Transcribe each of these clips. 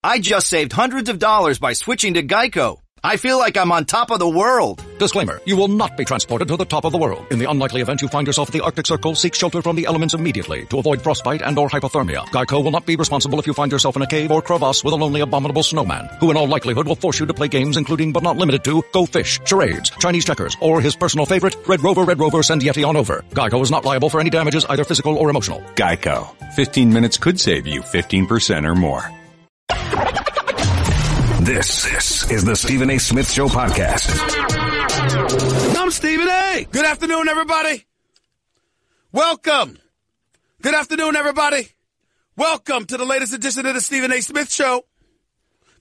I just saved hundreds of dollars by switching to Geico. I feel like I'm on top of the world. Disclaimer, you will not be transported to the top of the world. In the unlikely event you find yourself at the Arctic Circle, seek shelter from the elements immediately to avoid frostbite and or hypothermia. Geico will not be responsible if you find yourself in a cave or crevasse with a lonely abominable snowman, who in all likelihood will force you to play games including but not limited to Go Fish, charades, Chinese checkers, or his personal favorite, Red Rover, send Yeti on over. Geico is not liable for any damages, either physical or emotional. Geico. 15 minutes could save you 15% or more. This is the Stephen A. Smith Show podcast. I'm Stephen A. Good afternoon, everybody. Welcome. Good afternoon, everybody. Welcome to the latest edition of the Stephen A. Smith Show.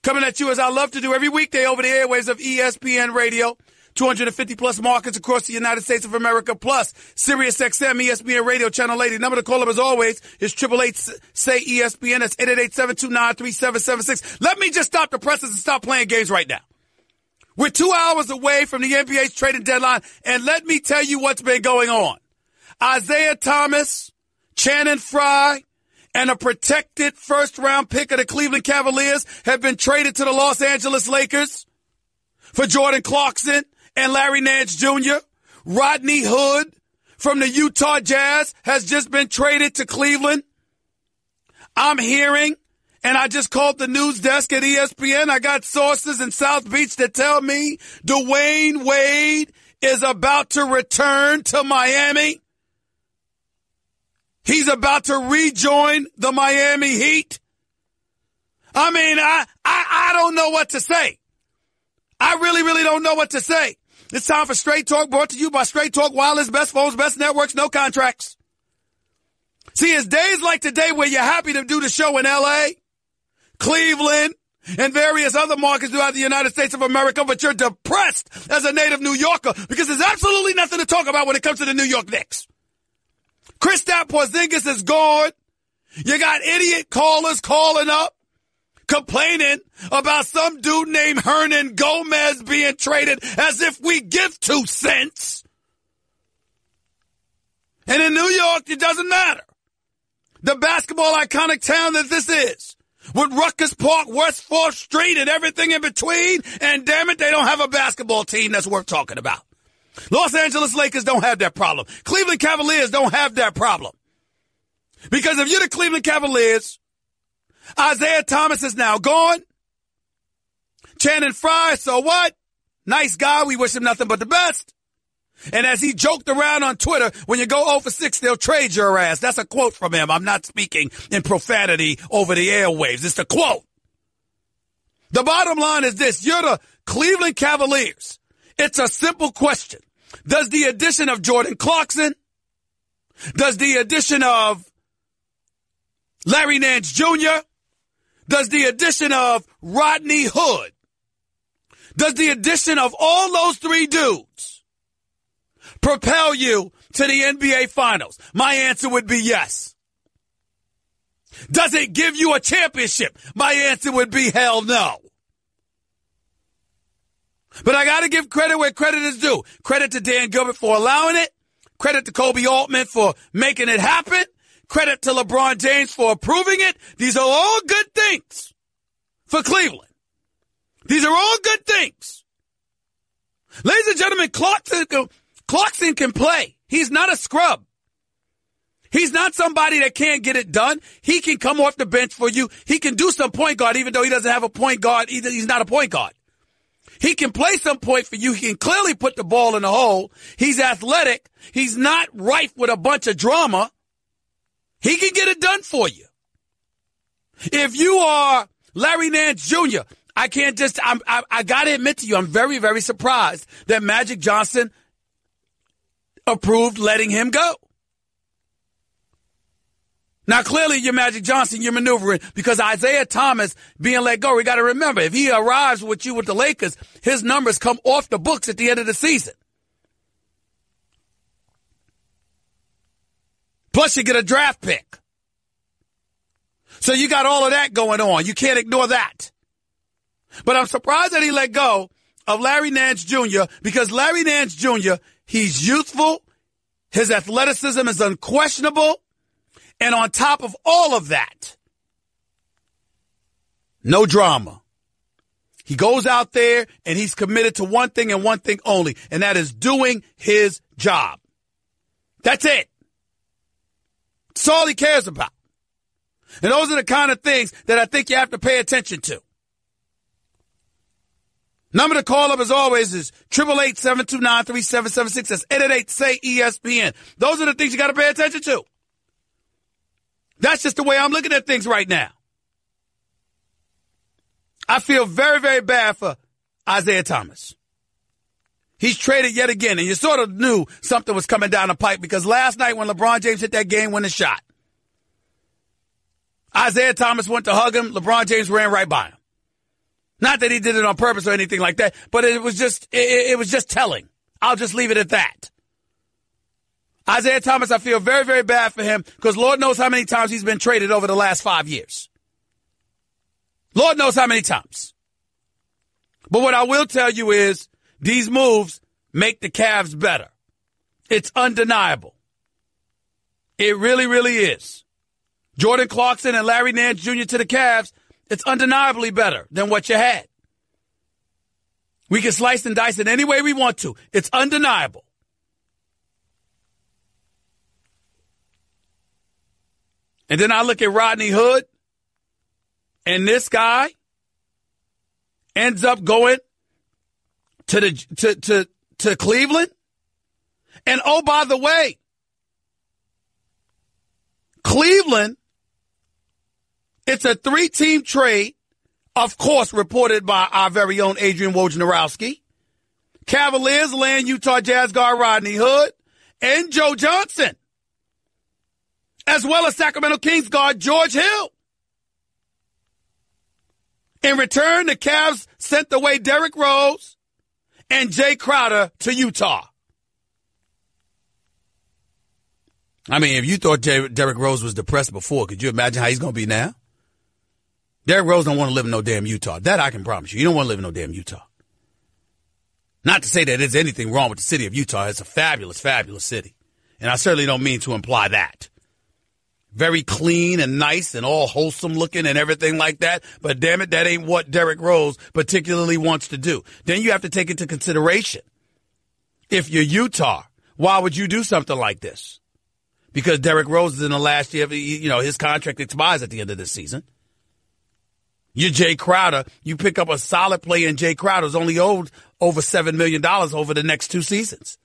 Coming at you as I love to do every weekday over the airwaves of ESPN Radio. 250 plus markets across the United States of America, plus Sirius XM, ESPN Radio, Channel 80. Number to call up as always is 888-SAY-ESPN. That's 888-729-3776. Let me just stop the presses and stop playing games right now. We're 2 hours away from the NBA's trading deadline, and let me tell you what's been going on. Isaiah Thomas, Channing Frye, and a protected first-round pick of the Cleveland Cavaliers have been traded to the Los Angeles Lakers for Jordan Clarkson and Larry Nance Jr. Rodney Hood from the Utah Jazz has just been traded to Cleveland. I'm hearing, and I just called the news desk at ESPN. I got sources in South Beach that tell me Dwayne Wade is about to return to Miami. He's about to rejoin the Miami Heat. I mean, I don't know what to say. I really don't know what to say. It's time for Straight Talk, brought to you by Straight Talk Wireless, best phones, best networks, no contracts. See, it's days like today where you're happy to do the show in L.A., Cleveland, and various other markets throughout the United States of America, but you're depressed as a native New Yorker because there's absolutely nothing to talk about when it comes to the New York Knicks. Kristaps Porzingis is gone. You got idiot callers calling up, complaining about some dude named Hernan Gomez being traded as if we give 2 cents. And in New York, it doesn't matter. The basketball iconic town that this is, with Rutgers Park, West 4th Street, and everything in between, and damn it, they don't have a basketball team that's worth talking about. Los Angeles Lakers don't have that problem. Cleveland Cavaliers don't have that problem. Because if you're the Cleveland Cavaliers, Isaiah Thomas is now gone. Channing Frye, so what? Nice guy. We wish him nothing but the best. And as he joked around on Twitter, when you go 0 for 6, they'll trade your ass. That's a quote from him. I'm not speaking in profanity over the airwaves. It's a quote. The bottom line is this. You're the Cleveland Cavaliers. It's a simple question. Does the addition of Jordan Clarkson, does the addition of Larry Nance Jr., does the addition of Rodney Hood, does the addition of all those 3 dudes propel you to the NBA Finals? My answer would be yes. Does it give you a championship? My answer would be hell no. But I got to give credit where credit is due. Credit to Dan Gilbert for allowing it. Credit to Kobe Altman for making it happen. Credit to LeBron James for approving it. These are all good things for Cleveland. These are all good things. Ladies and gentlemen, Clarkson can play. He's not a scrub. He's not somebody that can't get it done. He can come off the bench for you. He can do some point guard, even though he doesn't have a point guard. He's not a point guard. He can play some point for you. He can clearly put the ball in the hole. He's athletic. He's not rife with a bunch of drama. He can get it done for you. If you are Larry Nance Jr., I got to admit to you, I'm very, very surprised that Magic Johnson approved letting him go. Now, clearly, you're Magic Johnson, you're maneuvering because Isaiah Thomas being let go. We got to remember, if he arrives with you with the Lakers, his numbers come off the books at the end of the season. Plus, you get a draft pick. So you got all of that going on. You can't ignore that. But I'm surprised that he let go of Larry Nance Jr. because Larry Nance Jr., he's youthful. His athleticism is unquestionable. And on top of all of that, No drama. He goes out there and he's committed to one thing and one thing only, and that is doing his job. That's it. That's all he cares about. And those are the kind of things that I think you have to pay attention to. Number to call up, as always, is 888-729-3776. That's 888-SAY-ESPN. Those are the things you got to pay attention to. That's just the way I'm looking at things right now. I feel very, very bad for Isaiah Thomas. He's traded yet again, and you sort of knew something was coming down the pipe because last night when LeBron James hit that game-winning shot, Isaiah Thomas went to hug him. LeBron James ran right by him. Not that he did it on purpose or anything like that, but it was just telling. I'll just leave it at that. Isaiah Thomas, I feel very, very bad for him because Lord knows how many times he's been traded over the last 5 years. Lord knows how many times. But what I will tell you is these moves make the Cavs better. It's undeniable. It really, really is. Jordan Clarkson and Larry Nance Jr. to the Cavs, it's undeniably better than what you had. We can slice and dice it any way we want to. It's undeniable. And then I look at Rodney Hood, and this guy ends up going to Cleveland. And oh, by the way, Cleveland, it's a 3-team trade, of course, reported by our very own Adrian Wojnarowski. Cavaliers land Utah Jazz guard Rodney Hood and Joe Johnson, as well as Sacramento Kings guard George Hill. In return, the Cavs sent away Derrick Rose and Jay Crowder to Utah. I mean, if you thought Derrick Rose was depressed before, could you imagine how he's going to be now? Derrick Rose don't want to live in no damn Utah. That I can promise you. You don't want to live in no damn Utah. Not to say that there's anything wrong with the city of Utah. It's a fabulous, fabulous city. And I certainly don't mean to imply that. Very clean and nice and all wholesome looking and everything like that. But damn it, that ain't what Derrick Rose particularly wants to do. Then you have to take into consideration, if you're Utah, why would you do something like this? Because Derrick Rose is in the last year, his contract expires at the end of this season. You're Jay Crowder. You pick up a solid player in Jay Crowder who's only owed over $7 million over the next 2 seasons.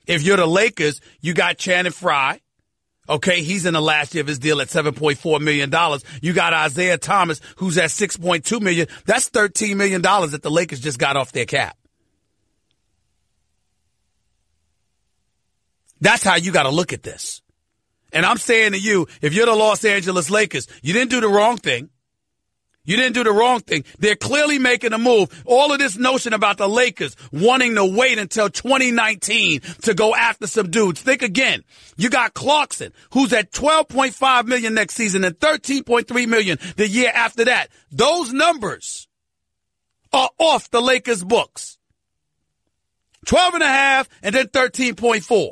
If you're the Lakers, you got Channing Frye. Okay, he's in the last year of his deal at $7.4 million. You got Isaiah Thomas, who's at $6.2 million. That's $13 million that the Lakers just got off their cap. That's how you got to look at this. And I'm saying to you, if you're the Los Angeles Lakers, you didn't do the wrong thing. You didn't do the wrong thing. They're clearly making a move. All of this notion about the Lakers wanting to wait until 2019 to go after some dudes. Think again. You got Clarkson, who's at $12.5 million next season and $13.3 million the year after that. Those numbers are off the Lakers' books. 12.5 and then 13.4.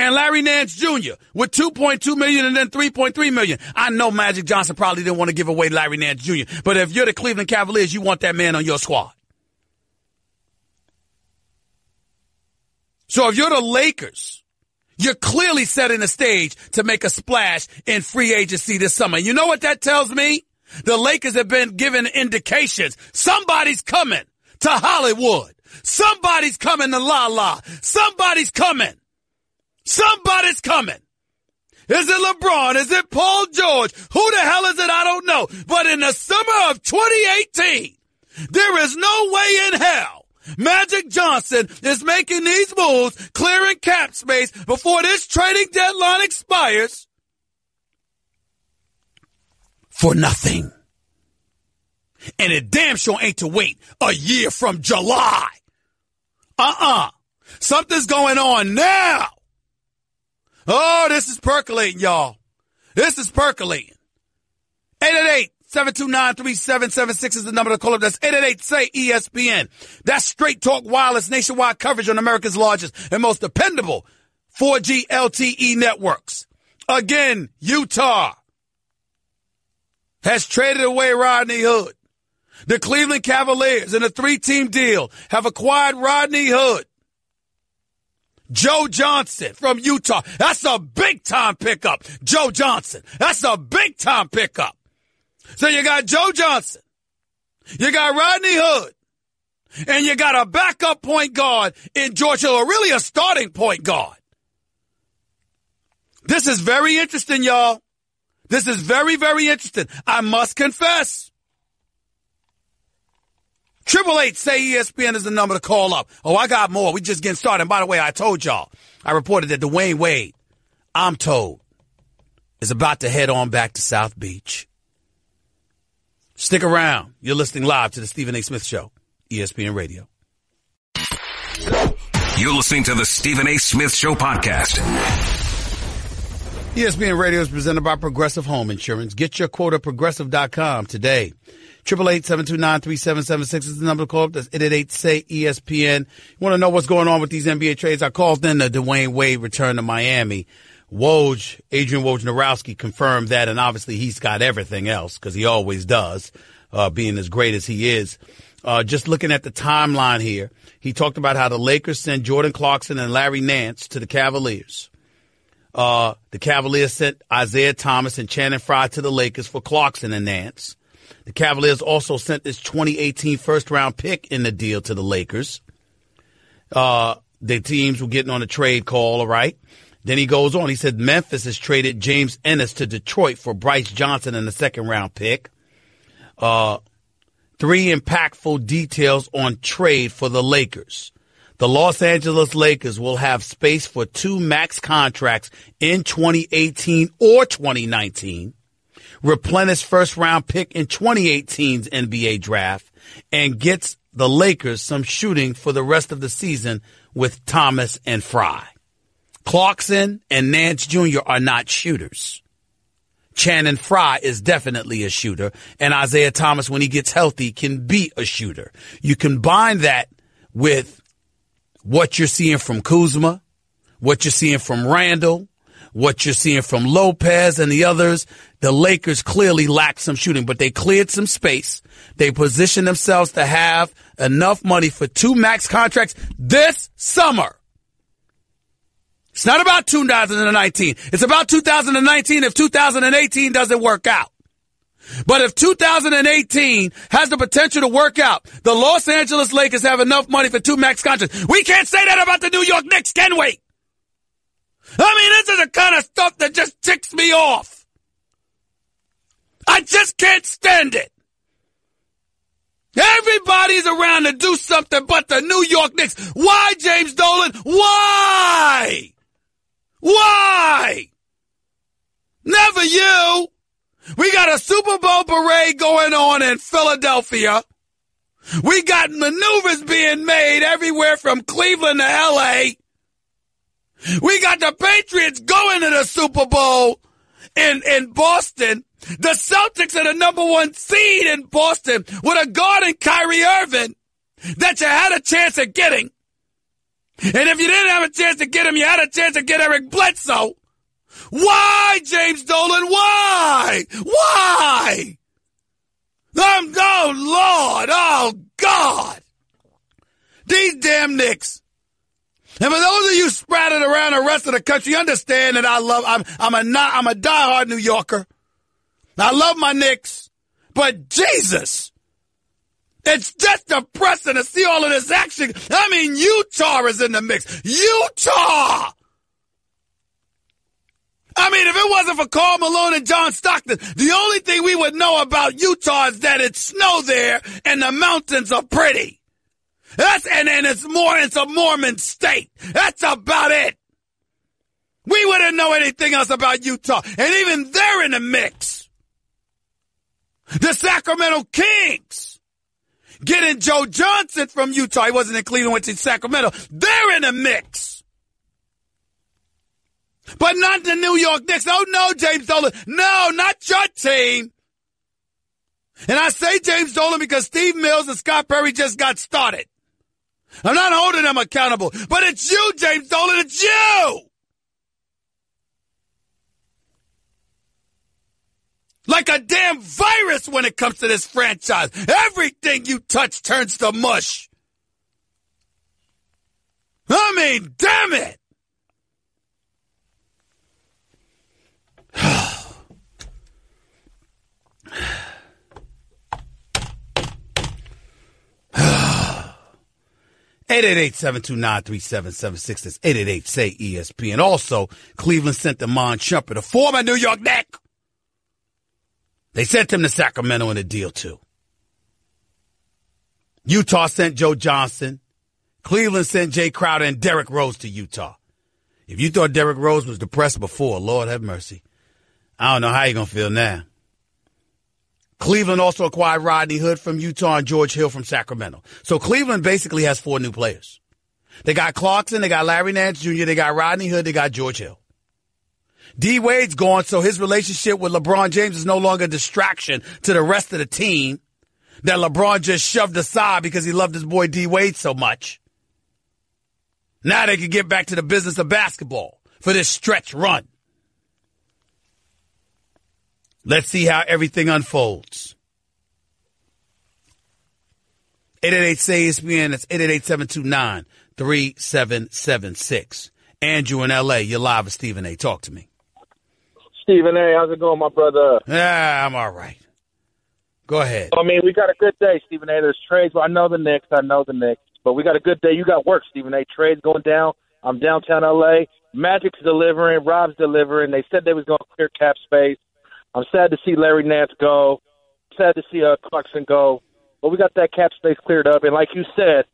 And Larry Nance Jr. with $2.2 million and then $3.3 million. I know Magic Johnson probably didn't want to give away Larry Nance Jr., but if you're the Cleveland Cavaliers, you want that man on your squad. So if you're the Lakers, you're clearly setting the stage to make a splash in free agency this summer. You know what that tells me? The Lakers have been given indications. Somebody's coming to Hollywood. Somebody's coming to La La. Somebody's coming. Somebody's coming. Is it LeBron? Is it Paul George? Who the hell is it? I don't know. But in the summer of 2018, there is no way in hell Magic Johnson is making these moves, clearing cap space before this trading deadline expires for nothing. And it damn sure ain't to wait a year from July. Something's going on now. Oh, this is percolating, y'all. This is percolating. 888-729-3776 is the number to call up. That's 888-SAY-ESPN. That's Straight Talk Wireless nationwide coverage on America's largest and most dependable 4G LTE networks. Again, Utah. has traded away Rodney Hood. The Cleveland Cavaliers in a 3-team deal have acquired Rodney Hood. Joe Johnson from Utah. That's a big-time pickup. Joe Johnson. That's a big-time pickup. So you got Joe Johnson. You got Rodney Hood. And you got a backup point guard in George Hill, or really a starting point guard. This is very interesting, y'all. This is very, very interesting. I must confess. 888-SAY ESPN is the number to call up. Oh, I got more. We just getting started. And by the way, I told y'all, I reported that Dwayne Wade, I'm told, is about to head on back to South Beach. Stick around. You're listening live to the Stephen A. Smith Show, ESPN Radio. You're listening to the Stephen A. Smith Show podcast. ESPN Radio is presented by Progressive Home Insurance. Get your quote at Progressive.com today. 888-729-3776 is the number to call up. That's 888-SAY-ESPN. You want to know what's going on with these NBA trades? I called in the Dwayne Wade return to Miami. Adrian Wojnarowski confirmed that, and obviously he's got everything else because he always does, being as great as he is. Just looking at the timeline here, he talked about how the Lakers sent Jordan Clarkson and Larry Nance to the Cavaliers. The Cavaliers sent Isaiah Thomas and Channing Frye to the Lakers for Clarkson and Nance. The Cavaliers also sent this 2018 first-round pick in the deal to the Lakers. The teams were getting on a trade call, all right? Then he goes on. He said Memphis has traded James Ennis to Detroit for Bryce Johnson and a second-round pick. 3 impactful details on trade for the Lakers. The Los Angeles Lakers will have space for 2 max contracts in 2018 or 2019. Replenish first-round pick in 2018's NBA draft, and gets the Lakers some shooting for the rest of the season with Thomas and Frye. Clarkson and Nance Jr. are not shooters. Channing Frye is definitely a shooter, and Isaiah Thomas, when he gets healthy, can be a shooter. You combine that with what you're seeing from Kuzma, what you're seeing from Randall, what you're seeing from Lopez and the others. The Lakers clearly lack some shooting, but they cleared some space. They positioned themselves to have enough money for 2 max contracts this summer. It's not about 2019. It's about 2019 if 2018 doesn't work out. But if 2018 has the potential to work out, the Los Angeles Lakers have enough money for 2 max contracts. We can't say that about the New York Knicks, can we? I mean, this is the kind of stuff that just ticks me off. I just can't stand it. Everybody's around to do something but the New York Knicks. Why, James Dolan? Why? Why? Never you. We got a Super Bowl parade going on in Philadelphia. We got maneuvers being made everywhere from Cleveland to L.A. We got the Patriots going to the Super Bowl in Boston. The Celtics are the number 1 seed in Boston with a guard in Kyrie Irving that you had a chance of getting. And if you didn't have a chance to get him, you had a chance to get Eric Bledsoe. Why, James Dolan? Why? Why? Oh, Lord. Oh, God. These damn Knicks. And for those of you sprouted around the rest of the country, understand that I'm a diehard New Yorker. I love my Knicks, but Jesus, it's just depressing to see all of this action. I mean, Utah is in the mix. Utah! I mean, if it wasn't for Karl Malone and John Stockton, the only thing we would know about Utah is that it's snow there and the mountains are pretty. It's a Mormon state. That's about it. We wouldn't know anything else about Utah. And even they're in the mix. The Sacramento Kings getting Joe Johnson from Utah. He wasn't in Cleveland, went to Sacramento. They're in the mix. But not the New York Knicks. Oh, no, James Dolan. No, not your team. And I say James Dolan because Steve Mills and Scott Perry just got started. I'm not holding them accountable. But it's you, James Dolan. It's you. Like a damn virus when it comes to this franchise. Everything you touch turns to mush. I mean, damn it. 888-729-3776. That's 888-SAY-ESPN. Also, Cleveland sent Demond Shumpert, a former New York Knick. They sent him to Sacramento in a deal, too. Utah sent Joe Johnson. Cleveland sent Jay Crowder and Derrick Rose to Utah. If you thought Derrick Rose was depressed before, Lord have mercy. I don't know how you're going to feel now. Cleveland also acquired Rodney Hood from Utah and George Hill from Sacramento. So Cleveland basically has 4 new players. They got Clarkson, they got Larry Nance Jr., they got Rodney Hood, they got George Hill. D. Wade's gone, so his relationship with LeBron James is no longer a distraction to the rest of the team that LeBron just shoved aside because he loved his boy D. Wade so much. Now they can get back to the business of basketball for this stretch run. Let's see how everything unfolds. 888-SAY-ESPN. That's 888-729-3776. Andrew in L.A., you're live with Stephen A. Talk to me. Stephen A., how's it going, my brother? Yeah, I'm all right. Go ahead. I mean, we got a good day, Stephen A. There's trades. Well, I know the Knicks. But we got a good day. You got work, Stephen A. Trades going down. I'm downtown L.A. Magic's delivering. Rob's delivering. They said they was going to clear cap space. I'm sad to see Larry Nance go. Sad to see Clarkson go. But we got that cap space cleared up. And like you said,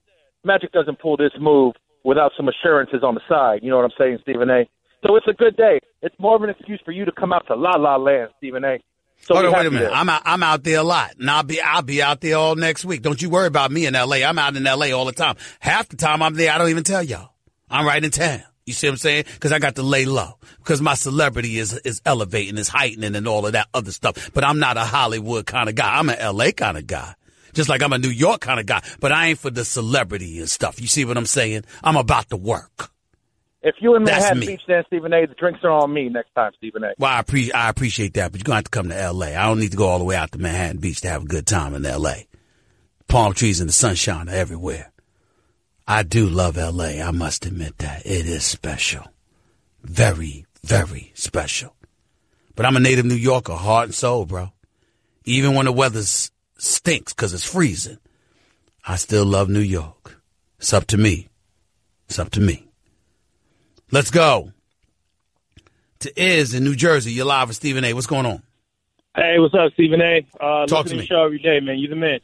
Magic doesn't pull this move without some assurances on the side. You know what I'm saying, Stephen A.? So it's a good day. It's more of an excuse for you to come out to La La Land, Stephen A. So hold on, wait a minute. I'm out there a lot, and I'll be out there all next week. Don't you worry about me in L.A. I'm out in L.A. all the time. Half the time I'm there, I don't even tell y'all. I'm right in town. You see what I'm saying? Because I got to lay low. Because my celebrity is elevating, is heightening, and all of that other stuff. But I'm not a Hollywood kind of guy. I'm an L.A. kind of guy. Just like I'm a New York kind of guy. But I ain't for the celebrity and stuff. You see what I'm saying? I'm about to work. If you in Manhattan Beach, then, Stephen A., the drinks are on me next time, Stephen A. Well, I appreciate that, but you're going to have to come to L.A. I don't need to go all the way out to Manhattan Beach to have a good time in L.A. Palm trees and the sunshine are everywhere. I do love L.A., I must admit that. It is special. Very, very special. But I'm a native New Yorker, heart and soul, bro. Even when the weather stinks because it's freezing, I still love New York. It's up to me. It's up to me. Let's go to Iz in New Jersey. You're live with Stephen A. What's going on? Hey, what's up, Stephen A? Talk to me. The show every day, man. You're the man.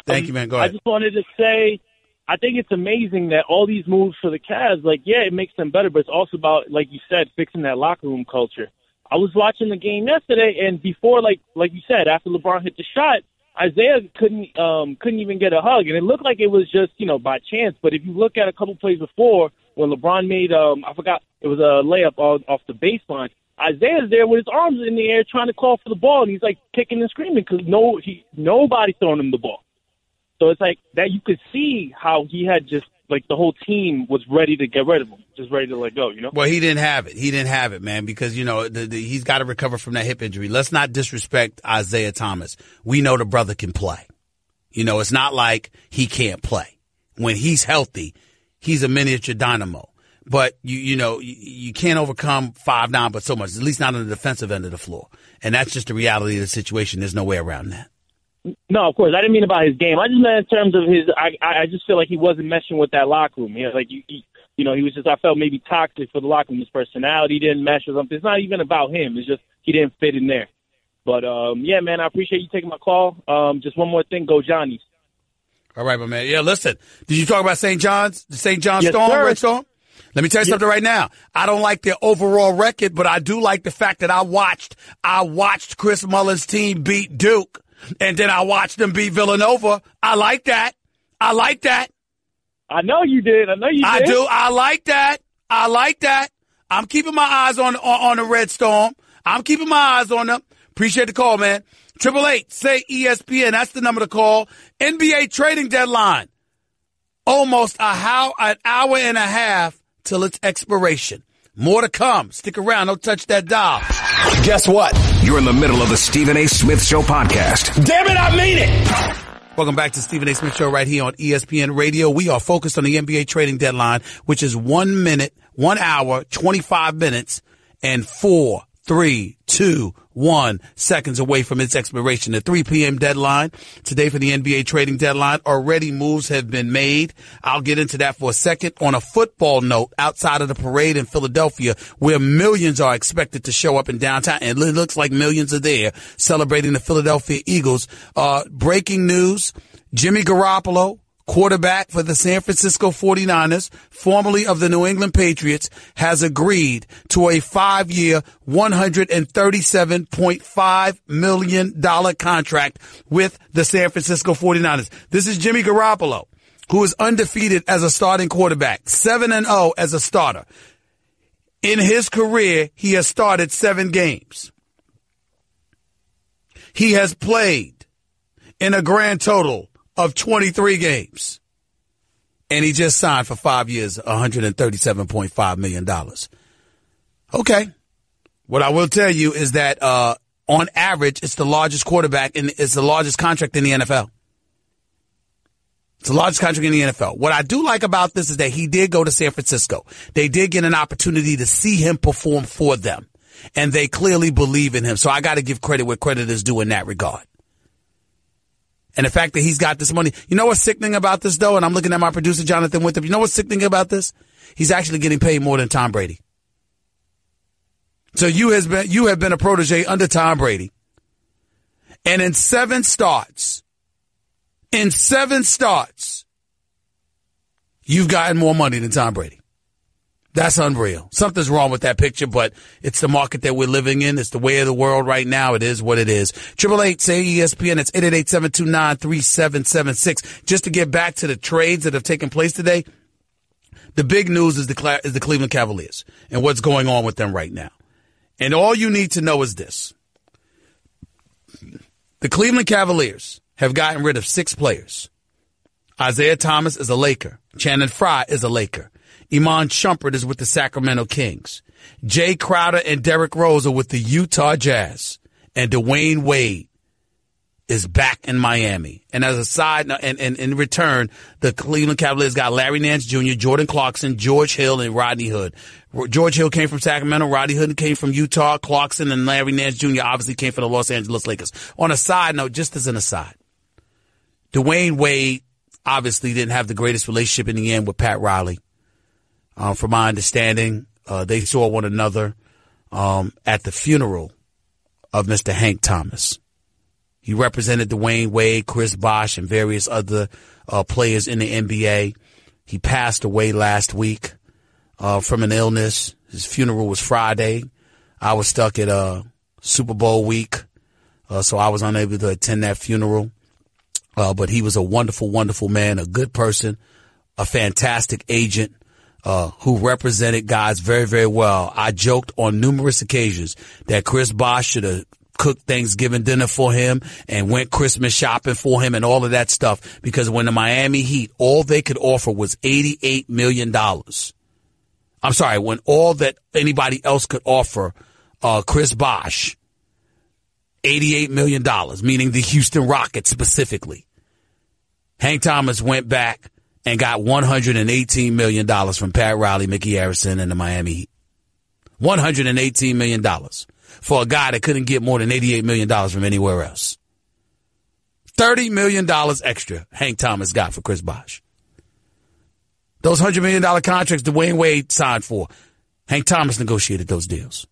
Thank you, man. Go ahead. I just wanted to say, I think it's amazing that all these moves for the Cavs, like, yeah, it makes them better, but it's also about, like you said, fixing that locker room culture. I was watching the game yesterday, and before, like you said, after LeBron hit the shot, Isaiah couldn't even get a hug, and it looked like it was just, by chance. But if you look at a couple plays before, when LeBron made, I forgot, it was a layup off the baseline, Isaiah's there with his arms in the air trying to call for the ball, and he's, like, kicking and screaming because nobody's throwing him the ball. So it's like that you could see how he had just, like, the whole team was ready to get rid of him, just ready to let go, Well, he didn't have it. He didn't have it, man, because, he's got to recover from that hip injury. Let's not disrespect Isaiah Thomas. We know the brother can play. It's not like he can't play. When he's healthy, he's a miniature dynamo. But, you can't overcome 5'9", but so much, at least not on the defensive end of the floor. And that's just the reality of the situation. There's no way around that. No, of course. I didn't mean about his game. I just meant in terms of his I just feel like he wasn't meshing with that locker room. He was just, I felt maybe toxic for the locker room. His personality didn't mesh or something. It's not even about him. It's just he didn't fit in there. But, yeah, man, I appreciate you taking my call. Just one more thing. Go Johnnies. All right, my man. Yeah, listen. Did you talk about St. John's? The St. John's Yes, Storm, sir. Red Storm? Let me tell you something right now. I don't like their overall record, but I do like the fact that I watched Chris Mullin's team beat Duke. And then I watched them beat Villanova. I like that. I I know you did. I do. I like that. I'm keeping my eyes on the Red Storm. I'm keeping my eyes on them. Appreciate the call, man. 888-SAY-ESPN. That's the number to call. NBA trading deadline. Almost an hour and a half till its expiration. More to come. Stick around. Don't touch that dial. Guess what? You're in the middle of the Stephen A. Smith Show podcast. Damn it, I mean it. Welcome back to Stephen A. Smith Show right here on ESPN Radio. We are focused on the NBA trading deadline, which is 1 hour, 25 minutes, and 4, 3, 2, 1 seconds away from its expiration. The 3 p.m. deadline today for the NBA trading deadline. Already moves have been made. I'll get into that for a second. On a football note, outside of the parade in Philadelphia, where millions are expected to show up in downtown, and it looks like millions are there celebrating the Philadelphia Eagles. Breaking news, Jimmy Garoppolo, quarterback for the San Francisco 49ers, formerly of the New England Patriots, has agreed to a 5-year, $137.5 million contract with the San Francisco 49ers. This is Jimmy Garoppolo, who is undefeated as a starting quarterback, 7-0 as a starter. In his career, he has started 7 games. He has played in a grand total of 23 games. And he just signed for 5 years, $137.5 million. Okay. What I will tell you is that, on average, it's the largest quarterback and it's the largest contract in the NFL. It's the largest contract in the NFL. What I do like about this is that he did go to San Francisco. They did get an opportunity to see him perform for them. And they clearly believe in him. So I got to give credit where credit is due in that regard. And the fact that he's got this money. You know what's sickening about this, though? And I'm looking at my producer, Jonathan Winthrop. You know what's sickening about this? He's actually getting paid more than Tom Brady. So you have been a protege under Tom Brady. And in 7 starts, you've gotten more money than Tom Brady. That's unreal. Something's wrong with that picture, but it's the market that we're living in. It's the way of the world right now. It is what it is. 888-SAY-ESPN. It's 888-729-3776. Just to get back to the trades that have taken place today, the big news is the Cleveland Cavaliers and what's going on with them right now. And all you need to know is this. The Cleveland Cavaliers have gotten rid of 6 players. Isaiah Thomas is a Laker. Channing Frye is a Laker. Iman Shumpert is with the Sacramento Kings. Jay Crowder and Derrick Rose are with the Utah Jazz. And Dwayne Wade is back in Miami. And as a side note, and in return, the Cleveland Cavaliers got Larry Nance Jr., Jordan Clarkson, George Hill, and Rodney Hood. George Hill came from Sacramento. Rodney Hood came from Utah. Clarkson and Larry Nance Jr. obviously came from the Los Angeles Lakers. On a side note, just as an aside, Dwayne Wade obviously didn't have the greatest relationship in the end with Pat Riley. From my understanding, they saw one another at the funeral of Mr. Hank Thomas. He represented Dwayne Wade, Chris Bosh, and various other players in the NBA. He passed away last week from an illness. His funeral was Friday. I was stuck at Super Bowl week, so I was unable to attend that funeral. But he was a wonderful, wonderful man, a good person, a fantastic agent. Who represented guys very, very well. I joked on numerous occasions that Chris Bosh should have cooked Thanksgiving dinner for him and went Christmas shopping for him and all of that stuff, because when the Miami Heat, all they could offer was $88 million. I'm sorry, when all that anybody else could offer Chris Bosh, $88 million, meaning the Houston Rockets specifically. Hank Thomas went back and got $118 million from Pat Riley, Mickey Harrison, and the Miami Heat. $118 million for a guy that couldn't get more than $88 million from anywhere else. $30 million extra Hank Thomas got for Chris Bosh. Those $100 million contracts Dwayne Wade signed for, Hank Thomas negotiated those deals.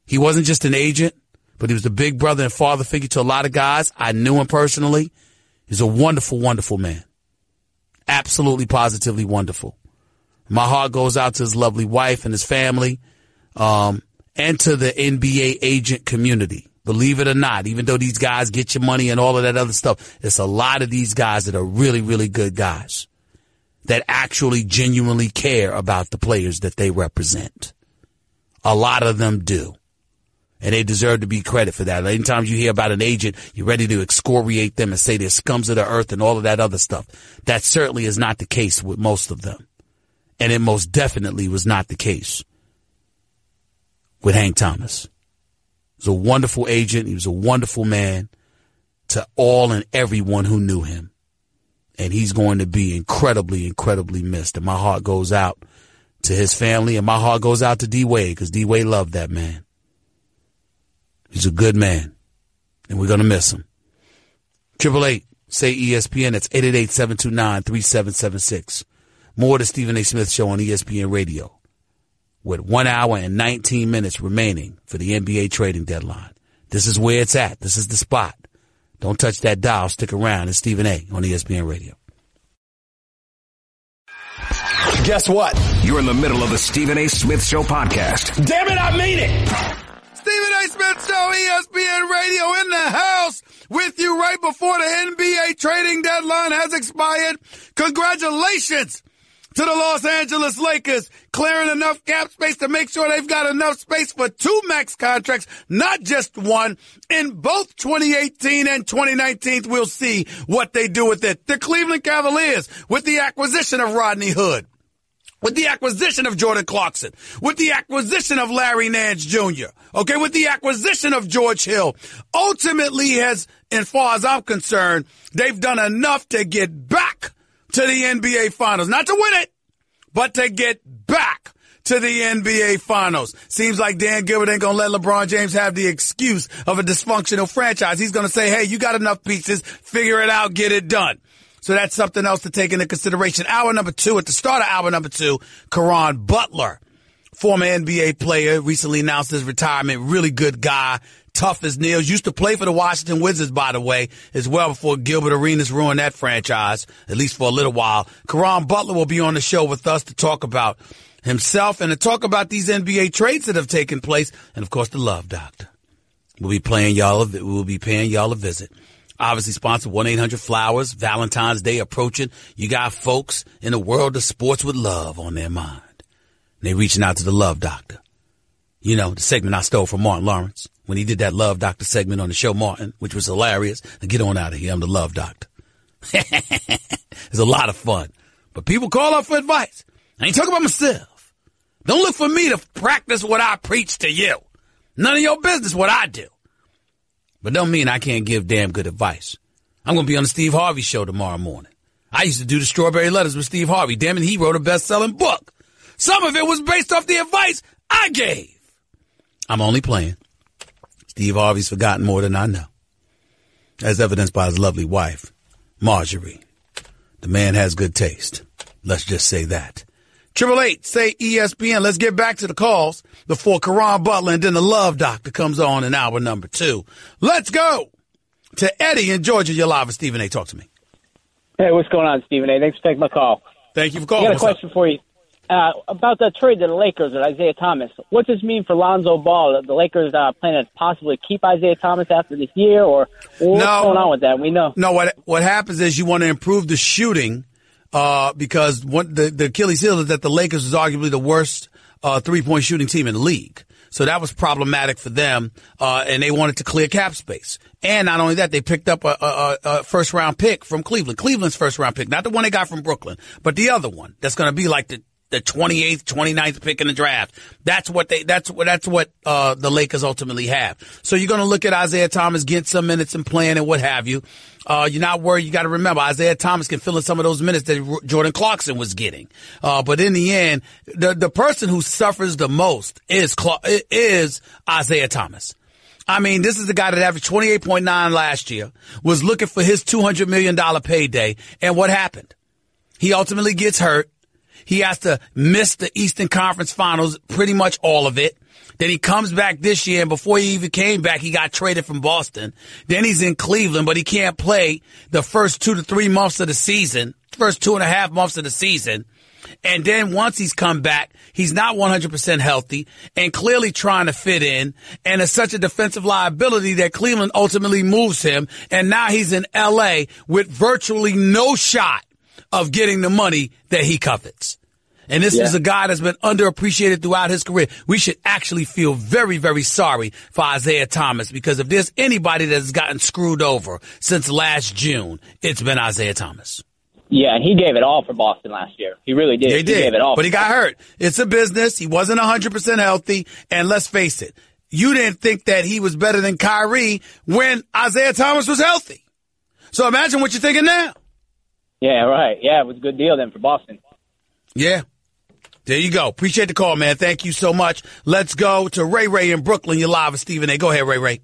He wasn't just an agent, but he was the big brother and father figure to a lot of guys. I knew him personally. He's a wonderful, wonderful man. Absolutely, positively wonderful. My heart goes out to his lovely wife and his family, and to the NBA agent community. Believe it or not, even though these guys get your money and all of that other stuff, it's a lot of these guys that are really, really good guys that actually genuinely care about the players that they represent. A lot of them do. And they deserve to be credit for that. Anytime you hear about an agent, you're ready to excoriate them and say they're scums of the earth and all of that other stuff. That certainly is not the case with most of them. And it most definitely was not the case with Hank Thomas. He was a wonderful agent. He was a wonderful man to all and everyone who knew him. And he's going to be incredibly, incredibly missed. And my heart goes out to his family, and my heart goes out to D-Wade, because D-Wade loved that man. He's a good man, and we're going to miss him. 888, say ESPN. That's 888-729-3776. More of the Stephen A. Smith Show on ESPN Radio, with 1 hour and 19 minutes remaining for the NBA trading deadline. This is where it's at. This is the spot. Don't touch that dial. Stick around. It's Stephen A. on ESPN Radio. Guess what? You're in the middle of the Stephen A. Smith Show podcast. Damn it, I mean it! Stephen A. Smith Show, ESPN Radio, in the house with you right before the NBA trading deadline has expired. Congratulations to the Los Angeles Lakers, clearing enough cap space to make sure they've got enough space for 2 max contracts, not just one. In both 2018 and 2019, we'll see what they do with it. The Cleveland Cavaliers, with the acquisition of Rodney Hood, with the acquisition of Jordan Clarkson, with the acquisition of Larry Nance Jr., okay, with the acquisition of George Hill, ultimately has, as far as I'm concerned, they've done enough to get back to the NBA Finals. Not to win it, but to get back to the NBA Finals. Seems like Dan Gilbert ain't going to let LeBron James have the excuse of a dysfunctional franchise. He's going to say, hey, you got enough pieces, figure it out, get it done. So that's something else to take into consideration. Hour number 2, at the start of hour number 2, Caron Butler, former NBA player, recently announced his retirement. Really good guy, tough as nails. Used to play for the Washington Wizards, by the way, as well, before Gilbert Arenas ruined that franchise, at least for a little while. Caron Butler will be on the show with us to talk about himself and to talk about these NBA trades that have taken place, and, of course, the Love Doctor. We'll be paying y'all a visit. Obviously sponsored 1-800-FLOWERS, Valentine's Day approaching. You got folks in the world of sports with love on their mind. They reaching out to the Love Doctor. You know, the segment I stole from Martin Lawrence when he did that Love Doctor segment on the show, Martin, which was hilarious. Now get on out of here. I'm the Love Doctor. It's a lot of fun. But people call up for advice. I ain't talking about myself. Don't look for me to practice what I preach to you. None of your business what I do. But don't mean I can't give damn good advice. I'm going to be on the Steve Harvey show tomorrow morning. I used to do the Strawberry Letters with Steve Harvey. Damn it, he wrote a best-selling book. Some of it was based off the advice I gave. I'm only playing. Steve Harvey's forgotten more than I know, as evidenced by his lovely wife, Marjorie. The man has good taste. Let's just say that. 888, say ESPN. Let's get back to the calls before Caron Butler and then the Love Doctor comes on in hour number 2. Let's go to Eddie in Georgia. You're live with Stephen A. Talk to me. Hey, what's going on, Stephen A.? Thanks for taking my call. Thank you for calling. I got a question for you about the trade to the Lakers with Isaiah Thomas. What does this mean for Lonzo Ball? The Lakers plan to possibly keep Isaiah Thomas after this year, or what's going on with that? We know. No, what happens is you want to improve the shooting. Because the Achilles heel is that the Lakers is arguably the worst three-point shooting team in the league. So that was problematic for them, and they wanted to clear cap space. And not only that, they picked up a first-round pick from Cleveland. Cleveland's first-round pick, not the one they got from Brooklyn, but the other one that's going to be like the 28th, 29th pick in the draft. That's what the Lakers ultimately have. So you're going to look at Isaiah Thomas getting some minutes and playing and what have you. You're not worried. You got to remember Isaiah Thomas can fill in some of those minutes that Jordan Clarkson was getting. But in the end, the person who suffers the most is Isaiah Thomas. I mean, this is the guy that averaged 28.9 last year, was looking for his $200 million payday. And what happened? He ultimately gets hurt. He has to miss the Eastern Conference Finals, pretty much all of it. Then he comes back this year, and before he even came back, he got traded from Boston. Then he's in Cleveland, but he can't play the first 2 to 3 months of the season, first 2.5 months of the season. And then once he's come back, he's not 100% healthy and clearly trying to fit in. And it's such a defensive liability that Cleveland ultimately moves him. And now he's in L.A. with virtually no shot of getting the money that he covets. And this is a guy that's been underappreciated throughout his career. We should actually feel very, very sorry for Isaiah Thomas, because if there's anybody that's gotten screwed over since last June, it's been Isaiah Thomas. Yeah, and he gave it all for Boston last year. He really did. He did. He gave it all. But he got hurt. It's a business. He wasn't 100% healthy. And let's face it, you didn't think that he was better than Kyrie when Isaiah Thomas was healthy. So imagine what you're thinking now. Yeah, right. Yeah, it was a good deal then for Boston. Yeah. There you go. Appreciate the call, man. Thank you so much. Let's go to Ray in Brooklyn. You're live with Stephen A. Go ahead, Ray.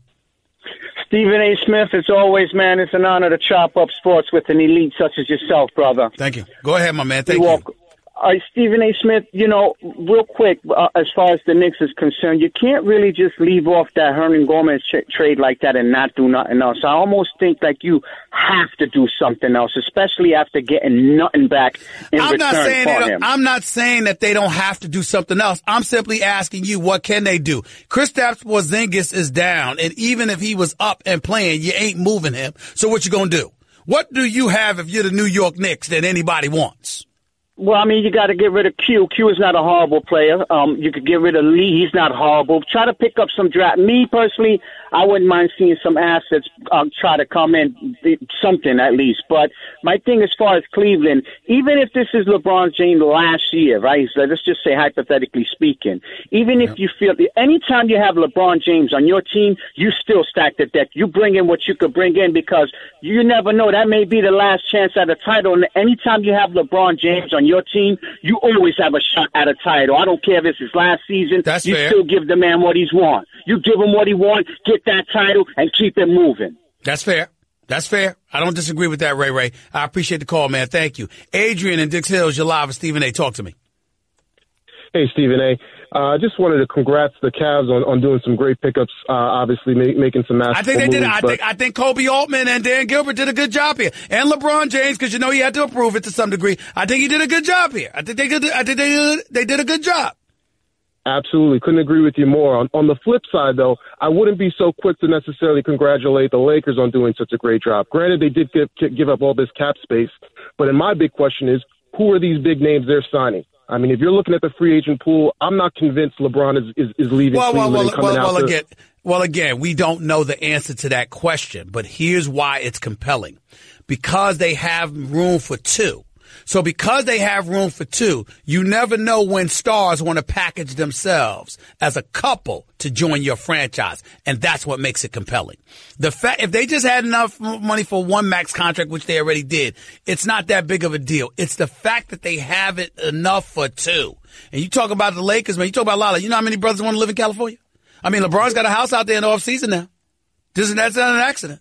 Stephen A. Smith, as always, man, it's an honor to chop up sports with an elite such as yourself, brother. Thank you. Go ahead, my man. Thank you. All right, Stephen A. Smith, real quick, as far as the Knicks is concerned, you can't really just leave off that Hernan Gomez trade like that and not do nothing else. I almost think like you have to do something else, especially after getting nothing back in return for him. I'm not saying that they don't have to do something else. I'm simply asking you, what can they do? Kristaps Porzingis is down, and even if he was up and playing, you ain't moving him. So what you gonna do? What do you have if you're the New York Knicks that anybody wants? Well, I mean, you got to get rid of Q. Q is not a horrible player. You could get rid of Lee. He's not horrible. Try to pick up some draft. Me, personally, I wouldn't mind seeing some assets try to come in, something at least. But my thing as far as Cleveland, even if this is LeBron James last year, right? So let's just say hypothetically speaking, even if you feel anytime you have LeBron James on your team, you still stack the deck. You bring in what you could bring in because you never know. That may be the last chance at a title. And anytime you have LeBron James on your team, you always have a shot at a title. I don't care if it's his last season. That's you fair. Still give the man what he's want. You give him what he wants, get that title, and keep it moving. That's fair. That's fair. I don't disagree with that, Ray. I appreciate the call, man. Thank you. Adrian in Dix Hills, you're live with Stephen A. Talk to me. Hey, Stephen A. I just wanted to congrats the Cavs on doing some great pickups, obviously making some massive I think they did. moves, I think Kobe Altman and Dan Gilbert did a good job here, and LeBron James, because he had to approve it to some degree. I think he did a good job here. I think they did a good job. Absolutely. Couldn't agree with you more. On the flip side, though, I wouldn't be so quick to necessarily congratulate the Lakers on doing such a great job. Granted, they did give up all this cap space, but in my big question is, who are these big names they're signing? I mean, if you're looking at the free agent pool, I'm not convinced LeBron is leaving Cleveland and coming out. Well, again, we don't know the answer to that question, but here's why it's compelling. Because they have room for two. So because they have room for two, you never know when stars want to package themselves as a couple to join your franchise. And that's what makes it compelling. The fact, if they just had enough money for one max contract, which they already did, it's not that big of a deal. It's the fact that they have it enough for two. And you talk about the Lakers, man, you talk about Lala. You know how many brothers want to live in California? I mean, LeBron's got a house out there in the offseason now. That's not an accident.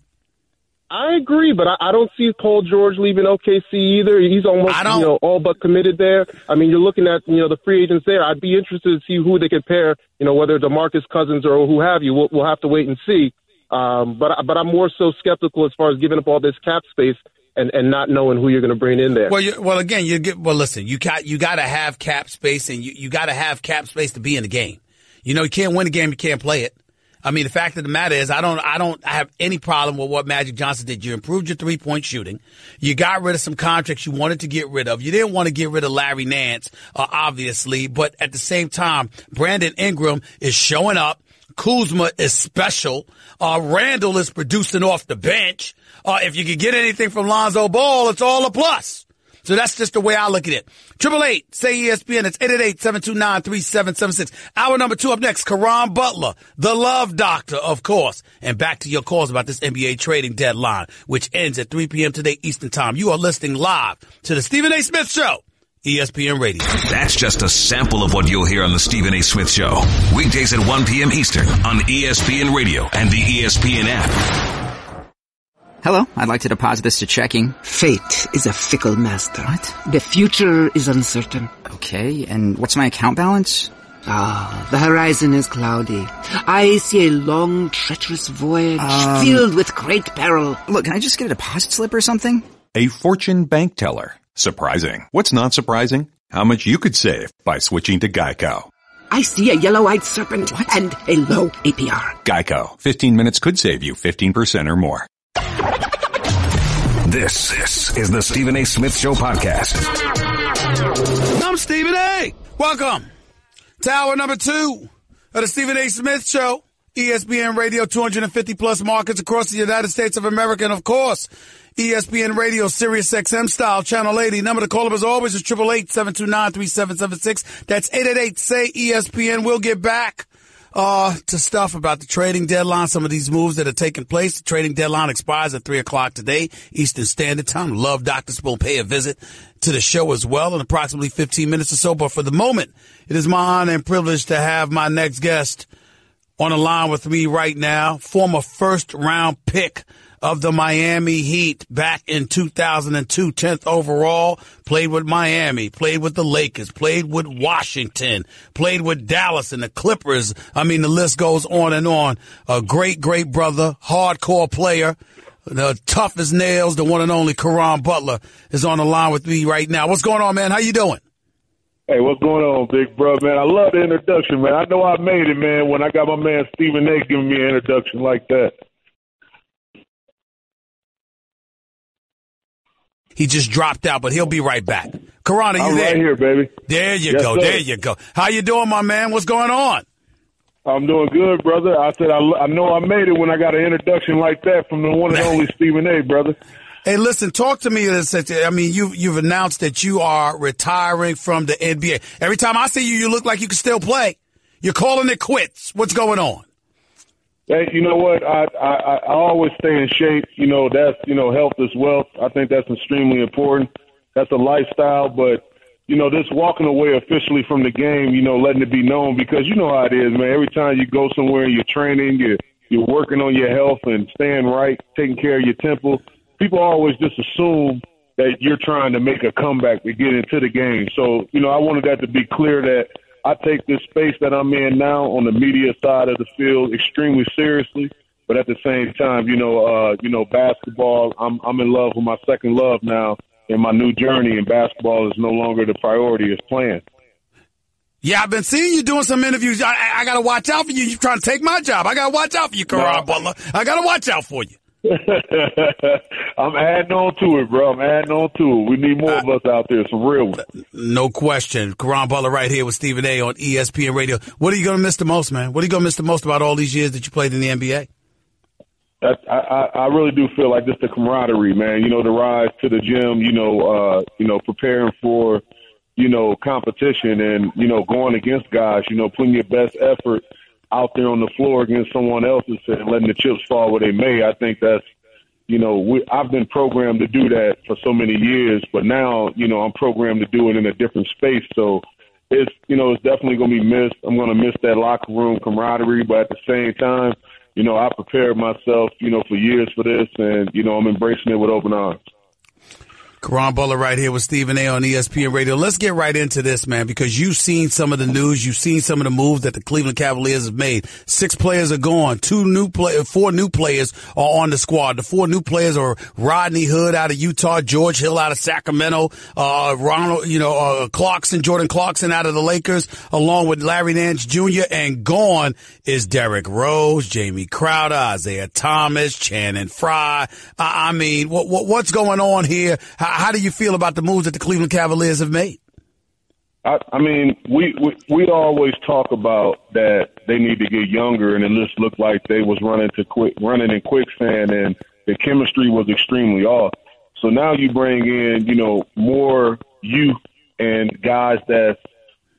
I agree, but I don't see Paul George leaving OKC either. He's almost all but committed there. I mean, you're looking at the free agents there. I'd be interested to see who they could pair. Whether DeMarcus Cousins or who have you. We'll have to wait and see. But I'm more so skeptical as far as giving up all this cap space and not knowing who you're going to bring in there. Listen, you got to have cap space, and you got to have cap space to be in the game. You can't win the game, you can't play it. I mean, the fact of the matter is, I don't have any problem with what Magic Johnson did. You improved your 3-point shooting. You got rid of some contracts you wanted to get rid of. You didn't want to get rid of Larry Nance, obviously, but at the same time, Brandon Ingram is showing up. Kuzma is special. Randall is producing off the bench. If you could get anything from Lonzo Ball, it's all a plus. So that's just the way I look at it. 888, say ESPN. It's 888-729-3776. Hour number 2 up next. Karan Butler, the love doctor, of course. And back to your calls about this NBA trading deadline, which ends at 3 p.m. today Eastern Time. You are listening live to the Stephen A. Smith Show, ESPN Radio. That's just a sample of what you'll hear on the Stephen A. Smith Show. Weekdays at 1 p.m. Eastern on ESPN Radio and the ESPN app. Hello, I'd like to deposit this to checking. Fate is a fickle master. What? The future is uncertain. Okay, and what's my account balance? The horizon is cloudy. I see a long, treacherous voyage filled with great peril. Look, can I just get a deposit slip or something? A Fortune bank teller. Surprising. What's not surprising? How much you could save by switching to Geico. I see a yellow-eyed serpent and a low APR. Geico. 15 minutes could save you 15% or more. This is the Stephen A. Smith Show podcast. I'm Stephen A. Welcome to hour number 2 of the Stephen A. Smith Show. ESPN Radio, 250 plus markets across the United States of America. And of course, ESPN Radio, Sirius XM style, Channel 80. Number to call up as always is 888-729-3776. That's 888-SAY-ESPN. We'll get back to stuff about the trading deadline, some of these moves that are taking place. The trading deadline expires at 3 o'clock today, Eastern Standard Time. Love Doctors will pay a visit to the show as well in approximately 15 minutes or so. But for the moment, it is my honor and privilege to have my next guest on the line with me right now, former first-round pick of the Miami Heat back in 2002, 10th overall, played with Miami, played with the Lakers, played with Washington, played with Dallas and the Clippers. I mean, the list goes on and on. A great, great brother, hardcore player, the tough as nails, the one and only Caron Butler is on the line with me right now. What's going on, man? How you doing? Hey, what's going on, big bro, man? I love the introduction, man. I know I made it, man, when I got my man Stephen A. giving me an introduction like that. He just dropped out, but he'll be right back. Caron, are you I'm there? right here, baby. There you Yes, go. sir. There you go. How you doing, my man? What's going on? I'm doing good, brother. I said I know I made it when I got an introduction like that from the one and only Stephen A., brother. Hey, listen, talk to me. I mean, you've announced that you are retiring from the NBA. Every time I see you, you look like you can still play. You're calling it quits. What's going on? Hey, you know what? I always stay in shape. You know, that's, health is wealth. I think that's extremely important. That's a lifestyle. But, this walking away officially from the game, letting it be known, because you know how it is, man. Every time you go somewhere and you're training, you're working on your health and staying right, taking care of your temple, people always just assume that you're trying to make a comeback to get into the game. So, I wanted that to be clear that I take this space that I'm in now on the media side of the field extremely seriously, but at the same time, basketball, I'm in love with my second love now in my new journey, and basketball is no longer the priority as planned. Yeah, I've been seeing you doing some interviews. I got to watch out for you. You're trying to take my job. I got to watch out for you, Caron Butler. I got to watch out for you. I'm adding on to it, bro. I'm adding on to it. We need more of us out there, some real ones. No question. Caron Butler right here with Stephen A. on ESPN Radio. What are you going to miss the most, man? What are you going to miss the most about all these years that you played in the NBA? I really do feel like just the camaraderie, man. The rise to the gym, preparing for, competition and, going against guys, putting your best effort out there on the floor against someone else's and letting the chips fall where they may. I think that's, I've been programmed to do that for so many years, but now, I'm programmed to do it in a different space. So it's, it's definitely going to be missed. I'm going to miss that locker room camaraderie, but at the same time, I prepared myself, for years for this, and, I'm embracing it with open arms. Caron Butler right here with Stephen A. on ESPN Radio. Let's get right into this, man, because you've seen some of the news. You've seen some of the moves that the Cleveland Cavaliers have made. 6 players are gone. 4 new players are on the squad. The 4 new players are Rodney Hood out of Utah, George Hill out of Sacramento, Jordan Clarkson out of the Lakers, along with Larry Nance Jr., and gone is Derrick Rose, Jamie Crowder, Isaiah Thomas, Channing Frye. I mean, what's going on here? How do you feel about the moves that the Cleveland Cavaliers have made? I mean, we always talk about that they need to get younger, and it just looked like they was running in quicksand, and the chemistry was extremely off. So now you bring in, more youth and guys that's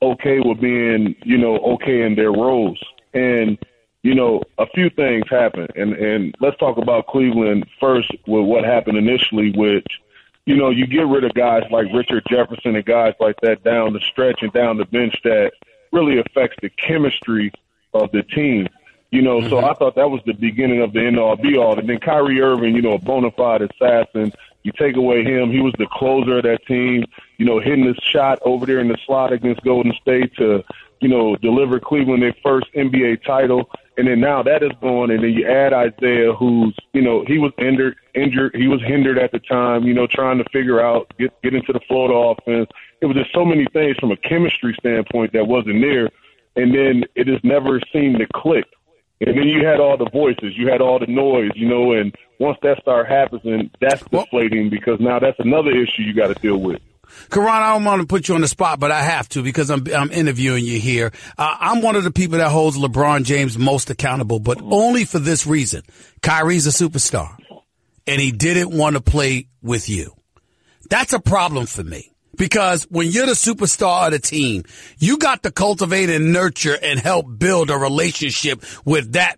okay with being, okay in their roles. And, a few things happen. And let's talk about Cleveland first with what happened initially, which, you get rid of guys like Richard Jefferson and guys like that down the stretch and down the bench that really affects the chemistry of the team. So I thought that was the beginning of the end-all, be-all. And then Kyrie Irving, a bona fide assassin, you take away him. He was the closer of that team, hitting his shot over there in the slot against Golden State to, deliver Cleveland their first NBA title. And then now that is gone, and then you add Isaiah, who's, he was injured. He was hindered at the time, trying to figure out, get into the Florida offense. It was just so many things from a chemistry standpoint that wasn't there. And then it just never seemed to click. And then you had all the voices, you had all the noise, and once that started happening, that's deflating because now that's another issue you got to deal with. Caron, I don't want to put you on the spot, but I have to because I'm interviewing you here. I'm one of the people that holds LeBron James most accountable, but only for this reason. Kyrie's a superstar. and he didn't want to play with you. That's a problem for me. Because when you're the superstar of the team, you got to cultivate and nurture and help build a relationship with that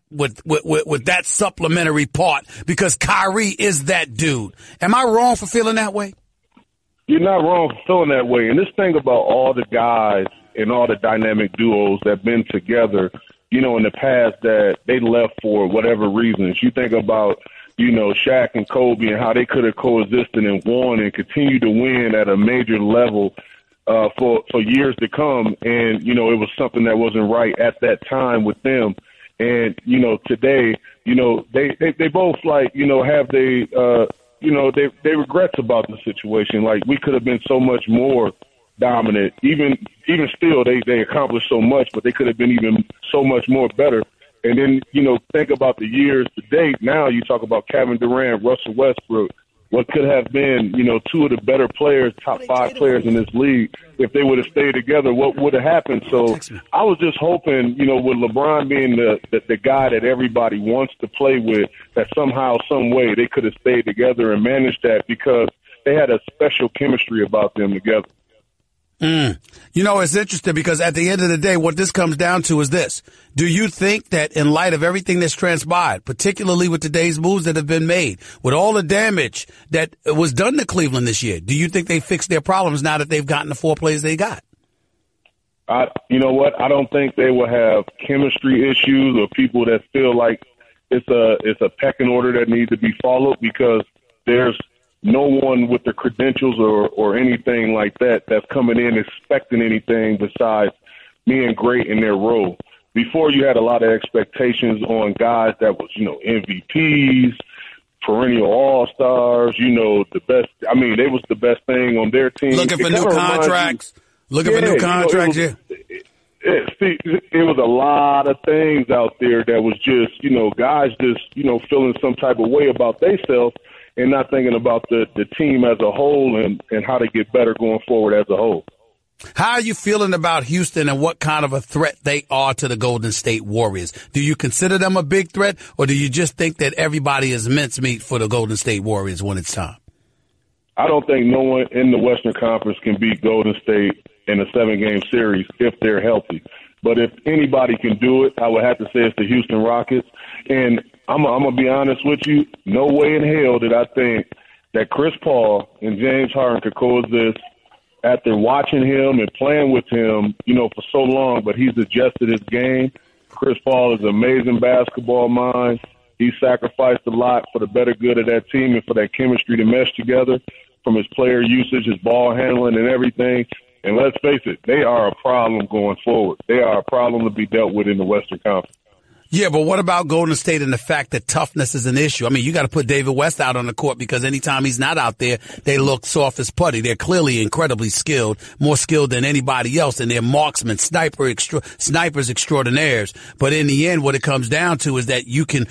supplementary part, because Kyrie is that dude. Am I wrong for feeling that way? You're not wrong for feeling that way. And this thing about all the guys and all the dynamic duos that have been together, in the past that they left for whatever reasons. You think about, Shaq and Kobe and how they could have coexisted and won and continue to win at a major level for years to come. And, it was something that wasn't right at that time with them. And, today, they both have they regrets about the situation. Like, we could have been so much more dominant. Even still, they accomplished so much, but they could have been even so much more better. And then, think about the years to date. Now you talk about Kevin Durant, Russell Westbrook, what could have been, two of the better players, top 5 players in this league. If they would have stayed together, what would have happened? So I was just hoping, with LeBron being the guy that everybody wants to play with, that somehow, some way they could have stayed together and managed that, because they had a special chemistry about them together. It's interesting, because at the end of the day, what this comes down to is this. Do you think that in light of everything that's transpired, particularly with today's moves that have been made, with all the damage that was done to Cleveland this year, do you think they fixed their problems now that they've gotten the 4 players they got? You know what? I don't think they will have chemistry issues or people that feel like it's a pecking order that needs to be followed, because there's no one with the credentials or anything like that that's coming in expecting anything besides being great in their role. Before, you had a lot of expectations on guys that was, MVPs, perennial all-stars, the best. I mean, they was the best thing on their team. Looking for new contracts. It was a lot of things out there that was just, guys just, feeling some type of way about themselves and not thinking about the team as a whole and how to get better going forward as a whole. How are you feeling about Houston and what kind of a threat they are to the Golden State Warriors? Do you consider them a big threat, or do you just think that everybody is mincemeat for the Golden State Warriors when it's time? I don't think no one in the Western Conference can beat Golden State in a 7-game series if they're healthy. But if anybody can do it, I would have to say it's the Houston Rockets. And I'm going to be honest with you, no way in hell did I think that Chris Paul and James Harden could coexist after watching him and playing with him, for so long. But he's adjusted his game. Chris Paul is an amazing basketball mind. He sacrificed a lot for the better good of that team and for that chemistry to mesh together, from his player usage, his ball handling and everything. And let's face it, they are a problem going forward. They are a problem to be dealt with in the Western Conference. Yeah, but what about Golden State and the fact that toughness is an issue? I mean, you got to put David West out on the court, because anytime he's not out there, they look soft as putty. They're clearly incredibly skilled, more skilled than anybody else, and they're marksmen, snipers extraordinaires. But in the end, what it comes down to is that you can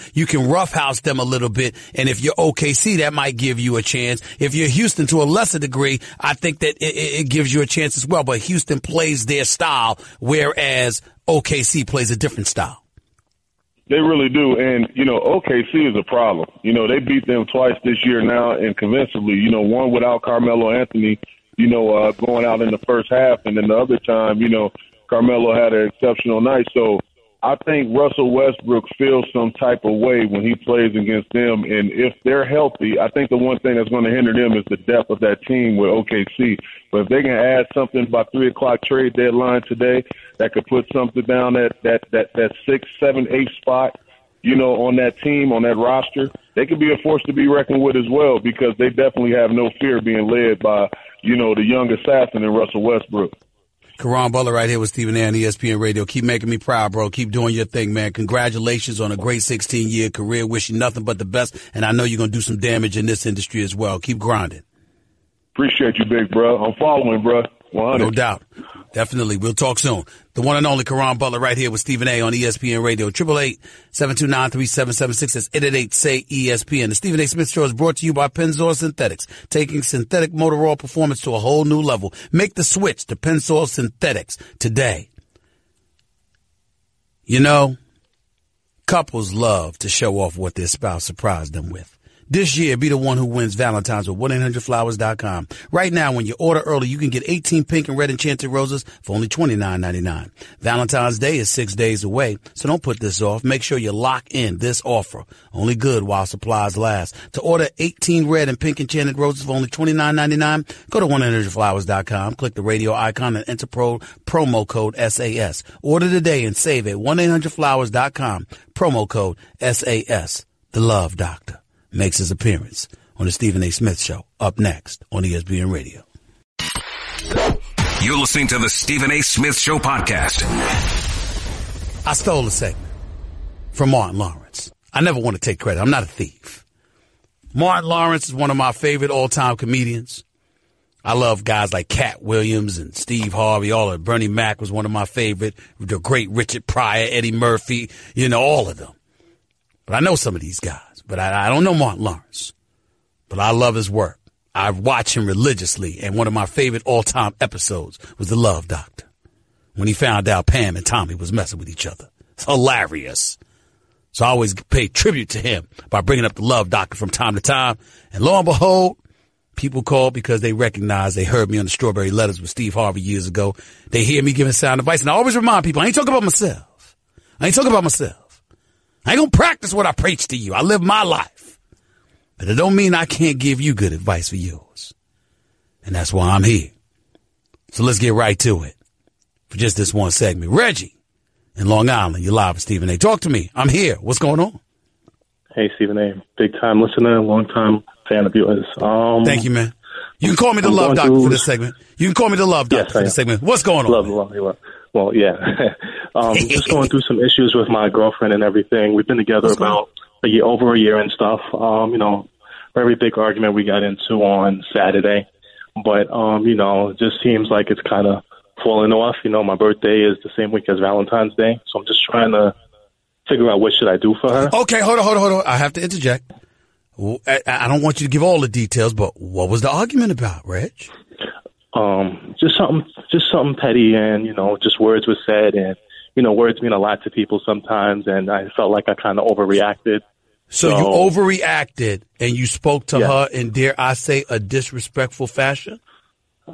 roughhouse them a little bit, and if you're OKC, that might give you a chance. If you're Houston, to a lesser degree, I think that it gives you a chance as well. But Houston plays their style, whereas OKC plays a different style. They really do. And, OKC is a problem. They beat them twice this year now, and convincingly, one without Carmelo Anthony, going out in the first half. And then the other time, Carmelo had an exceptional night. So I think Russell Westbrook feels some type of way when he plays against them. And if they're healthy, I think the one thing that's going to hinder them is the depth of that team with OKC. But if they can add something by 3 o'clock trade deadline today that could put something down at that 6, 7, 8 spot, on that team, on that roster, they could be a force to be reckoned with as well, because they definitely have no fear being led by, the young assassin in Russell Westbrook. Karan Butler right here with Stephen A. on ESPN Radio. Keep making me proud, bro. Keep doing your thing, man. Congratulations on a great 16-year career. Wish you nothing but the best, and I know you're going to do some damage in this industry as well. Keep grinding. Appreciate you, big bro. I'm following, bro. 100. No doubt. Definitely. We'll talk soon. The one and only Karan Butler right here with Stephen A. on ESPN Radio. 888-729-3776. That's 888-SAY-ESPN. The Stephen A. Smith Show is brought to you by Pennzoil Synthetics, taking synthetic motor oil performance to a whole new level. Make the switch to Pennzoil Synthetics today. Couples love to show off what their spouse surprised them with. This year, be the one who wins Valentine's with 1-800-Flowers.com. Right now, when you order early, you can get 18 pink and red enchanted roses for only $29.99. Valentine's Day is 6 days away, so don't put this off. Make sure you lock in this offer. Only good while supplies last. To order 18 red and pink enchanted roses for only $29.99, go to 1-800-Flowers.com, click the radio icon, and enter promo code SAS. Order today and save at 1-800-Flowers.com, promo code SAS. The Love Doctor makes his appearance on the Stephen A. Smith Show, up next on ESPN Radio. You're listening to the Stephen A. Smith Show podcast. I stole a segment from Martin Lawrence. I never want to take credit. I'm not a thief. Martin Lawrence is one of my favorite all-time comedians. I love guys like Cat Williams and Steve Harvey. Bernie Mac was one of my favorite. The great Richard Pryor, Eddie Murphy, all of them. But I know some of these guys. But I don't know Martin Lawrence. But I love his work. I watch him religiously. And one of my favorite all-time episodes was The Love Doctor, when he found out Pam and Tommy was messing with each other. It's hilarious. So I always pay tribute to him by bringing up The Love Doctor from time to time. And lo and behold, people called because they recognized they heard me on the Strawberry Letters with Steve Harvey years ago. They hear me giving sound advice. And I always remind people, I ain't talking about myself. I ain't going to practice what I preach to you. I live my life. But it don't mean I can't give you good advice for yours. And that's why I'm here. So let's get right to it for just this one segment. Reggie in Long Island, you're live with Stephen A. Talk to me. I'm here. What's going on? Hey, Stephen A. Big time listener, long time fan of yours. Thank you, man. You can call me the Love Doctor for this segment. For this segment. What's going on? Love. Well, yeah. Just going through some issues with my girlfriend and everything. We've been together about over a year and stuff. Very big argument we got into on Saturday. But, it just seems like it's kind of falling off. My birthday is the same week as Valentine's Day. So I'm just trying to figure out what should I do for her. Okay, hold on. I have to interject. I don't want you to give all the details, but what was the argument about, Reg? Just something petty, and just words were said, and words mean a lot to people sometimes, and I felt like I kind of overreacted. So you overreacted, and you spoke to her in, dare I say, a disrespectful fashion?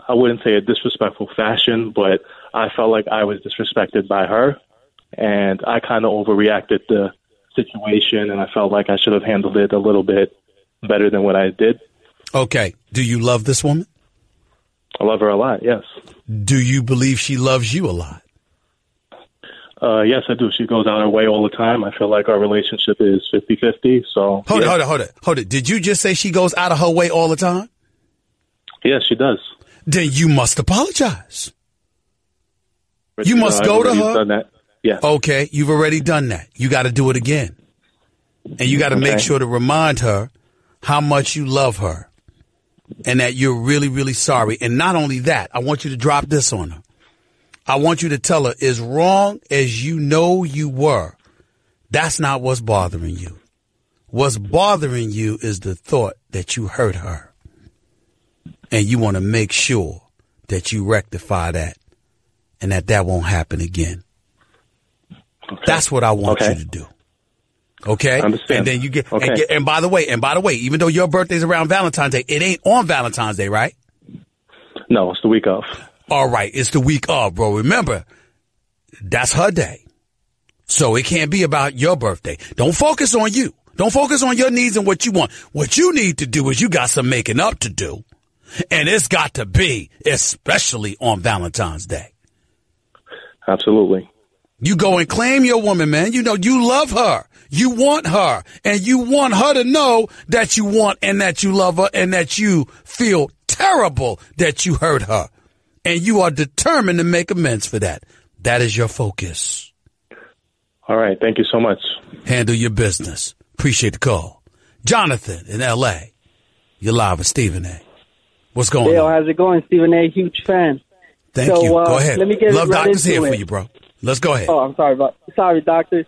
I wouldn't say a disrespectful fashion, but I felt like I was disrespected by her, and I kind of overreacted the situation, and I felt like I should have handled it a little bit better than what I did. Okay. Do you love this woman? I love her a lot, yes. Do you believe she loves you a lot? Yes, I do. She goes out her way all the time. I feel like our relationship is 50-50. So Hold it. Did you just say she goes out of her way all the time? Yes, she does. Then you must apologize. You must go to her. Done that. Yeah. Okay, you've already done that. You got to do it again. And you got to make sure to remind her how much you love her and that you're really, really sorry. And not only that, I want you to drop this on her. I want you to tell her, as wrong as you know you were, that's not what's bothering you. What's bothering you is the thought that you hurt her. And you want to make sure that you rectify that and that won't happen again. Okay. That's what I want you to do. Okay? I understand. And then you get, and by the way, even though your birthday's around Valentine's Day, it ain't on Valentine's Day, right? No, it's the week of. All right, it's the week of, bro. Remember, that's her day. So it can't be about your birthday. Don't focus on you. Don't focus on your needs and what you want. What you need to do is you got some making up to do. And it's got to be, especially on Valentine's Day. Absolutely. You go and claim your woman, man. You know, you love her. You want her. And you want her to know that you want and that you love her and that you feel terrible that you hurt her. And you are determined to make amends for that. That is your focus. All right. Thank you so much. Handle your business. Appreciate the call. Jonathan in L.A. You're live with Stephen A. What's going on? How's it going, Stephen A? Huge fan. Thank you. Go ahead. Let me get Love right Doctor's into here it. for you, bro. Let's go ahead. Oh, I'm sorry, Doctor.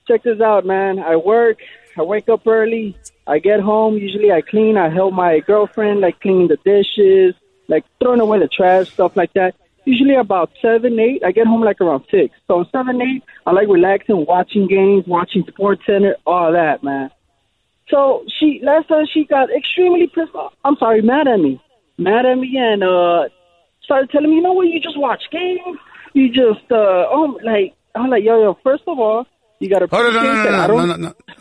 Check this out, man. I work. I wake up early. I get home. Usually I clean. I help my girlfriend, like cleaning the dishes, like throwing away the trash, stuff like that. Usually about 7, 8. I get home like around 6. So 7, 8, I like relaxing, watching games, watching Sports Center, all that, man. So last time she got extremely pissed off. Mad at me, and started telling me, you know what? You just watch games. You just I'm like, yo. First of all, you got to.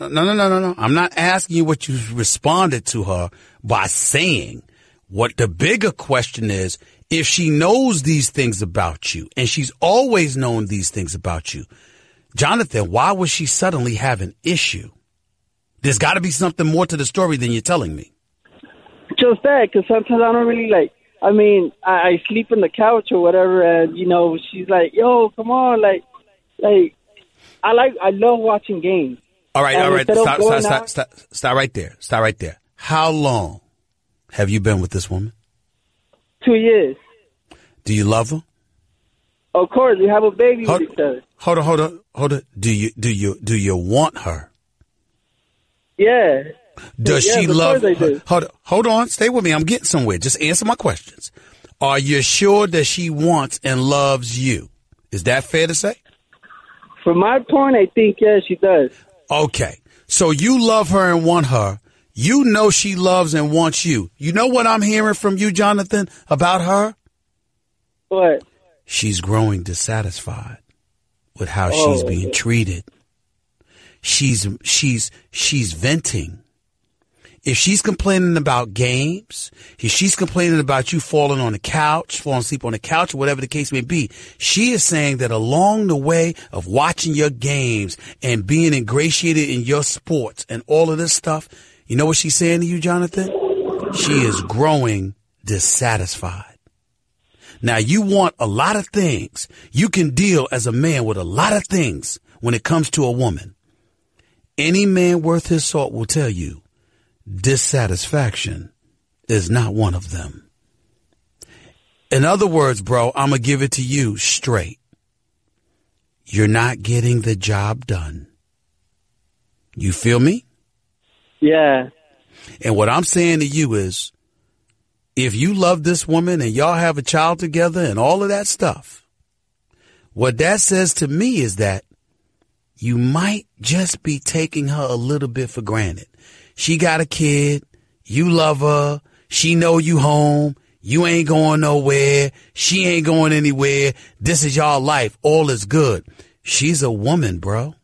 No. I'm not asking you what you responded to her by saying. What the bigger question is, if she knows these things about you, and she's always known these things about you, Jonathan, why would she suddenly have an issue? There's got to be something more to the story than you're telling me. Just that, because sometimes I don't really like. I mean, I sleep on the couch or whatever, and she's like, "Yo, come on, like, I love watching games." All right. Stop right there. How long have you been with this woman? 2 years. Do you love her? Of course, we have a baby with each other. Hold on. Do you want her? Yeah. Does she love her? Hold on. Stay with me. I'm getting somewhere. Just answer my questions. Are you sure that she wants and loves you? Is that fair to say? From my point, I think, yes, she does. Okay. So you love her and want her. You know she loves and wants you. You know what I'm hearing from you, Jonathan, about her? What? She's growing dissatisfied with how she's being treated. She's venting. If she's complaining about games, if she's complaining about you falling asleep on the couch, or whatever the case may be, she is saying that along the way of watching your games and being ingratiated in your sports and all of this stuff, you know what she's saying to you, Jonathan? She is growing dissatisfied. Now, you want a lot of things. You can deal as a man with a lot of things when it comes to a woman. Any man worth his salt will tell you dissatisfaction is not one of them. In other words, bro, I'm going to give it to you straight. You're not getting the job done. You feel me? Yeah. And what I'm saying to you is, if you love this woman and y'all have a child together and all of that stuff, what that says to me is that you might just be taking her a little bit for granted. She got a kid. You love her. She know you home. You ain't going nowhere. She ain't going anywhere. This is y'all life. All is good. She's a woman, bro.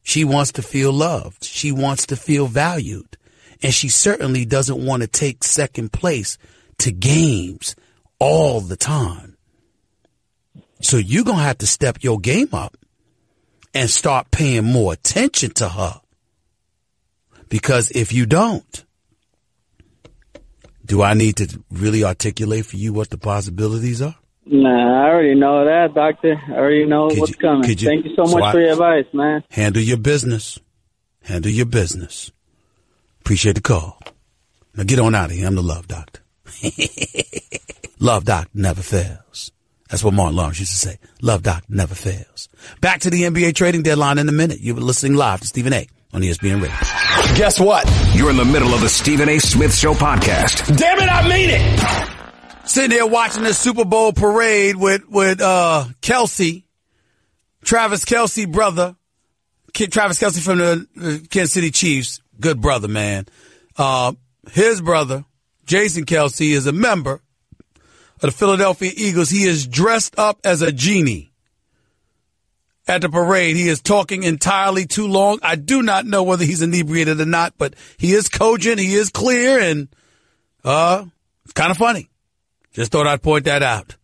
She wants to feel loved. She wants to feel valued. And she certainly doesn't want to take second place to games all the time. So you're going to have to step your game up and start paying more attention to her. Because if you don't, do I need to really articulate for you what the possibilities are? Nah, I already know that, doctor. I already know what's coming. Thank you so much for your advice, man. Handle your business. Handle your business. Appreciate the call. Now get on out of here. I'm the love doctor. Love doctor never fails. That's what Martin Lawrence used to say. Love doctor never fails. Back to the NBA trading deadline in a minute. You've been listening live to Stephen A. on ESPN Radio. Guess what? You're in the middle of the Stephen A. Smith Show podcast. Damn it, I mean it! Sitting there watching the Super Bowl parade with Kelsey, Travis Kelsey brother, Travis Kelsey from the Kansas City Chiefs. Good brother, man. His brother, Jason Kelsey, is a member of the Philadelphia Eagles. He is dressed up as a genie at the parade. He is talking entirely too long. I do not know whether he's inebriated or not, but he is cogent, he is clear, and it's kind of funny. Just thought I'd point that out.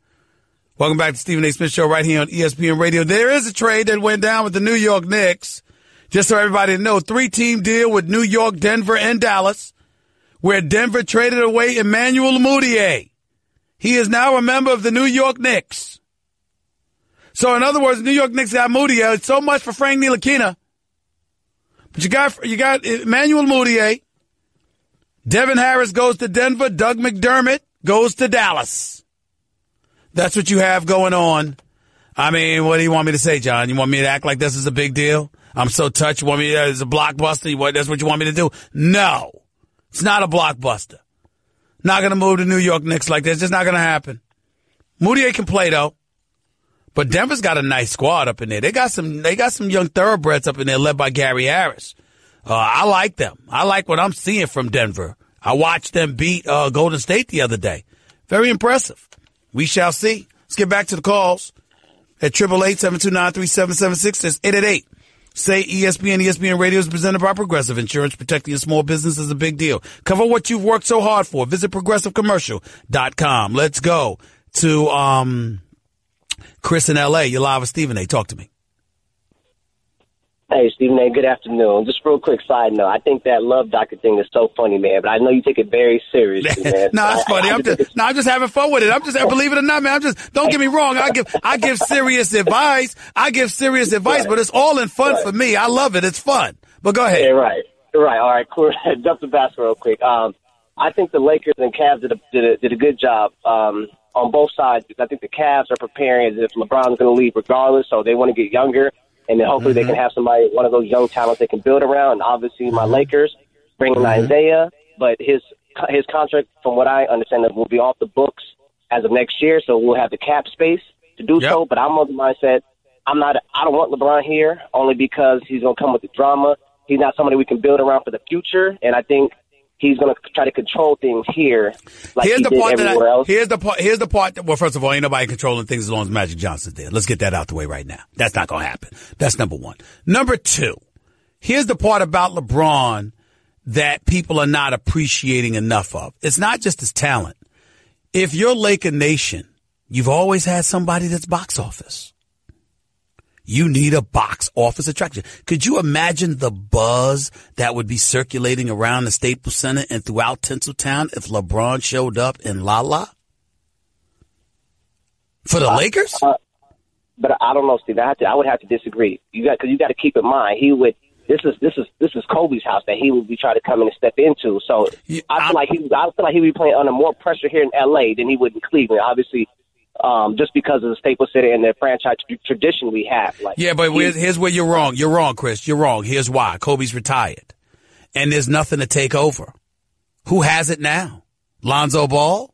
Welcome back to Stephen A. Smith Show right here on ESPN Radio. There is a trade that went down with the New York Knicks. Just so everybody knows, 3-team deal with New York, Denver, and Dallas, where Denver traded away Emmanuel Mudiay. He is now a member of the New York Knicks. So in other words, New York Knicks got Mudiay. So much for Frank Ntilikina. But you got Emmanuel Mudiay. Devin Harris goes to Denver. Doug McDermott goes to Dallas. That's what you have going on. I mean, what do you want me to say, John? You want me to act like this is a big deal? I'm so touched. You want me to, it's a blockbuster? That's what you want me to do? No. It's not a blockbuster. Not going to move to New York Knicks like this. It's just not going to happen. Mudiay can play, though. But Denver's got a nice squad up in there. They got some young thoroughbreds up in there led by Gary Harris. I like them. I like what I'm seeing from Denver. I watched them beat Golden State the other day. Very impressive. We shall see. Let's get back to the calls at 888-729-3776. That's 888. Say ESPN. ESPN Radio is presented by Progressive Insurance. Protecting your small business is a big deal. Cover what you've worked so hard for. Visit ProgressiveCommercial.com. Let's go to Chris in L.A. You're live with Stephen A. Talk to me. Hey, Stephen A., good afternoon. Just real quick side note. I think that love doctor thing is so funny, man, but I know you take it very seriously, man. No, it's funny. I'm just having fun with it. Believe it or not, man, don't get me wrong. I give serious advice. But it's all in fun for me. I love it. It's fun. But go ahead. Yeah, right. All right, cool. Jump to basketball real quick. I think the Lakers and Cavs did a good job on both sides, because I think the Cavs are preparing as if LeBron's going to leave regardless, so they want to get younger. And then hopefully they can have somebody, one of those young talents they can build around. And obviously my Lakers bringing Isaiah, but his contract, from what I understand, will be off the books as of next year. So we'll have the cap space to do so. But I'm of the mindset, I don't want LeBron here only because he's going to come with the drama. He's not somebody we can build around for the future. And I think he's going to try to control things here like he did everywhere else. Here's the part that, well, first of all, ain't nobody controlling things as long as Magic Johnson's there. Let's get that out the way right now. That's not going to happen. That's number one. Number two, here's the part about LeBron that people are not appreciating enough of. It's not just his talent. If you're Laker Nation, you've always had somebody that's box office. You need a box office attraction. Could you imagine the buzz that would be circulating around the Staples Center and throughout Tinseltown if LeBron showed up in La for the Lakers? But I don't know, Steve. I would have to disagree. Because you got to keep in mind this is Kobe's house that he would be trying to come in and step into. So I feel like he would be playing under more pressure here in L.A. than he would in Cleveland. Obviously. Just because of the Staples City and the franchise tradition we have. But here's where you're wrong. You're wrong, Chris. You're wrong. Here's why. Kobe's retired. And there's nothing to take over. Who has it now? Lonzo Ball?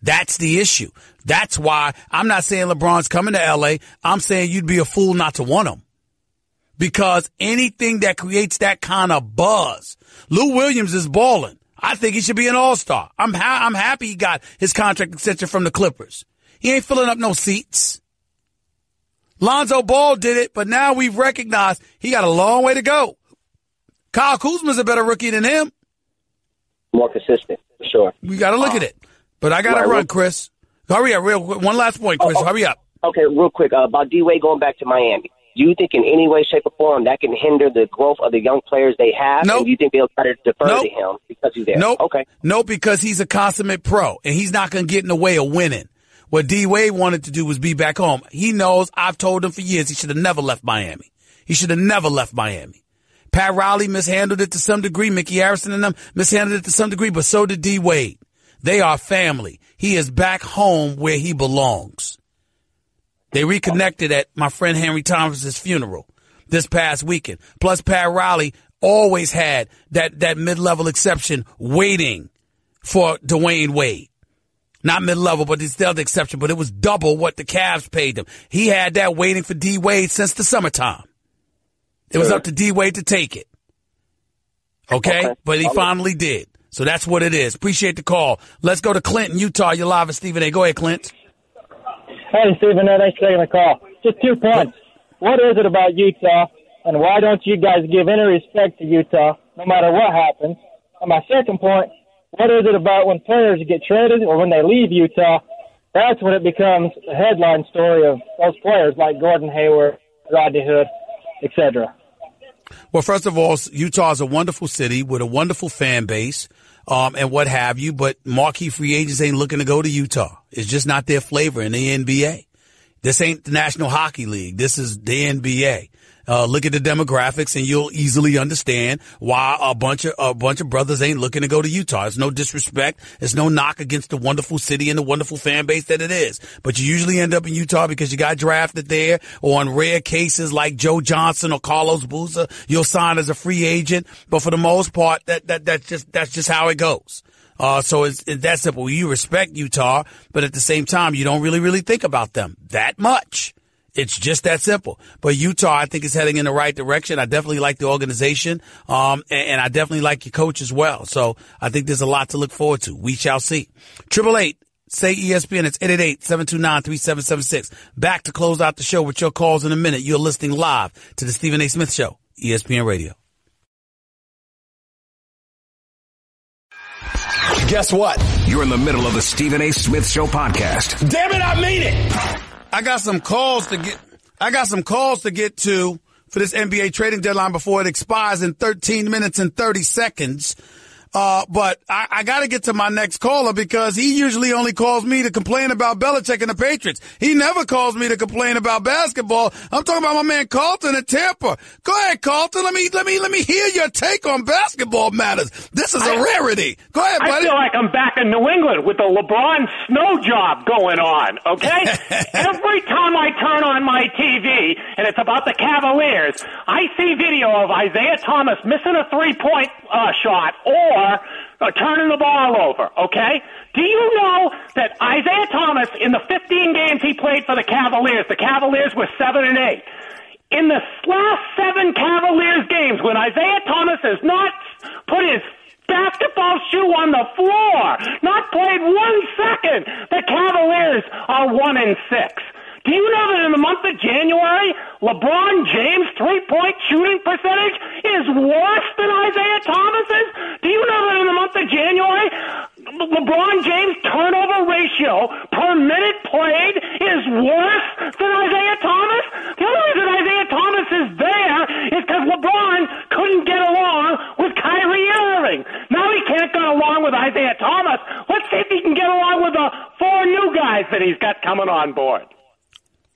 That's the issue. That's why I'm not saying LeBron's coming to L.A. I'm saying you'd be a fool not to want him. Because anything that creates that kind of buzz. Lou Williams is balling. I think he should be an all-star. I'm happy he got his contract extension from the Clippers. He ain't filling up no seats. Lonzo Ball did it, but now we've recognized he got a long way to go. Kyle Kuzma's a better rookie than him. More consistent, for sure. We got to look at it. But I got to run, Chris. Hurry up, real quick. One last point, Chris. Hurry up. Okay, real quick. About D-Wade going back to Miami. Do you think in any way, shape, or form that can hinder the growth of the young players they have? Nope. And do you think they'll try to defer to him because he's there? Nope. Okay. No, because he's a consummate pro, and he's not going to get in the way of winning. What D-Wade wanted to do was be back home. He knows, I've told him for years, he should have never left Miami. Pat Riley mishandled it to some degree. Mickey Harrison and them mishandled it to some degree, but so did D-Wade. They are family. He is back home where he belongs. They reconnected at my friend Henry Thomas's funeral this past weekend. Plus, Pat Riley always had that mid-level exception waiting for Dwayne Wade. Not mid-level, but it's still the exception, but it was double what the Cavs paid him. He had that waiting for D-Wade since the summertime. It was up to D-Wade to take it. Okay? But he finally did. So that's what it is. Appreciate the call. Let's go to Clinton, Utah. You're live at Stephen A. Go ahead, Clint. Hey, Stephen A. Thanks for taking the call. Just 2 points. What is it about Utah, and why don't you guys give any respect to Utah, no matter what happens? And my second point, what is it about when players get traded or when they leave Utah, that's when it becomes a headline story of those players like Gordon Hayward, Rodney Hood, etc. Well, first of all, Utah is a wonderful city with a wonderful fan base, and what have you, but marquee free agents ain't looking to go to Utah. It's just not their flavor in the NBA. This ain't the National Hockey League. This is the NBA. Look at the demographics and you'll easily understand why a bunch of brothers ain't looking to go to Utah. It's no disrespect. It's no knock against the wonderful city and the wonderful fan base that it is. But you usually end up in Utah because you got drafted there, or on rare cases like Joe Johnson or Carlos Boozer, you'll sign as a free agent. But for the most part, that's just how it goes. So it's that simple. You respect Utah, but at the same time, you don't really think about them that much. It's just that simple. But Utah, I think, is heading in the right direction. I definitely like the organization, and I definitely like your coach as well. So I think there's a lot to look forward to. We shall see. 888 say ESPN. It's 888-729-3776. Back to close out the show with your calls in a minute. You're listening live to the Stephen A. Smith Show, ESPN Radio. Guess what? You're in the middle of the Stephen A. Smith Show podcast. Damn it, I mean it. I got some calls to get to for this NBA trading deadline before it expires in 13 minutes and 30 seconds. But I got to get to my next caller because he usually only calls me to complain about Belichick and the Patriots. He never calls me to complain about basketball. I'm talking about my man Carlton in Tampa. Go ahead, Carlton. Let me hear your take on basketball matters. This is a rarity. Go ahead, buddy. I feel like I'm back in New England with the LeBron snow job going on, okay? Every time I turn on my TV and it's about the Cavaliers, I see video of Isaiah Thomas missing a three-point shot or turning the ball over, okay? Do you know that Isaiah Thomas, in the 15 games he played for the Cavaliers were 7-8. In the last 7 Cavaliers games, when Isaiah Thomas has not put his basketball shoe on the floor, not played 1 second, the Cavaliers are 1-6. Do you know that in the month of January, LeBron James' three-point shooting percentage is worse than Isaiah Thomas's? Do you know that in the month of January, LeBron James' turnover ratio per minute played is worse than Isaiah Thomas? The only reason Isaiah Thomas is there is because LeBron couldn't get along with Kyrie Irving. Now he can't get along with Isaiah Thomas. Let's see if he can get along with the 4 new guys that he's got coming on board.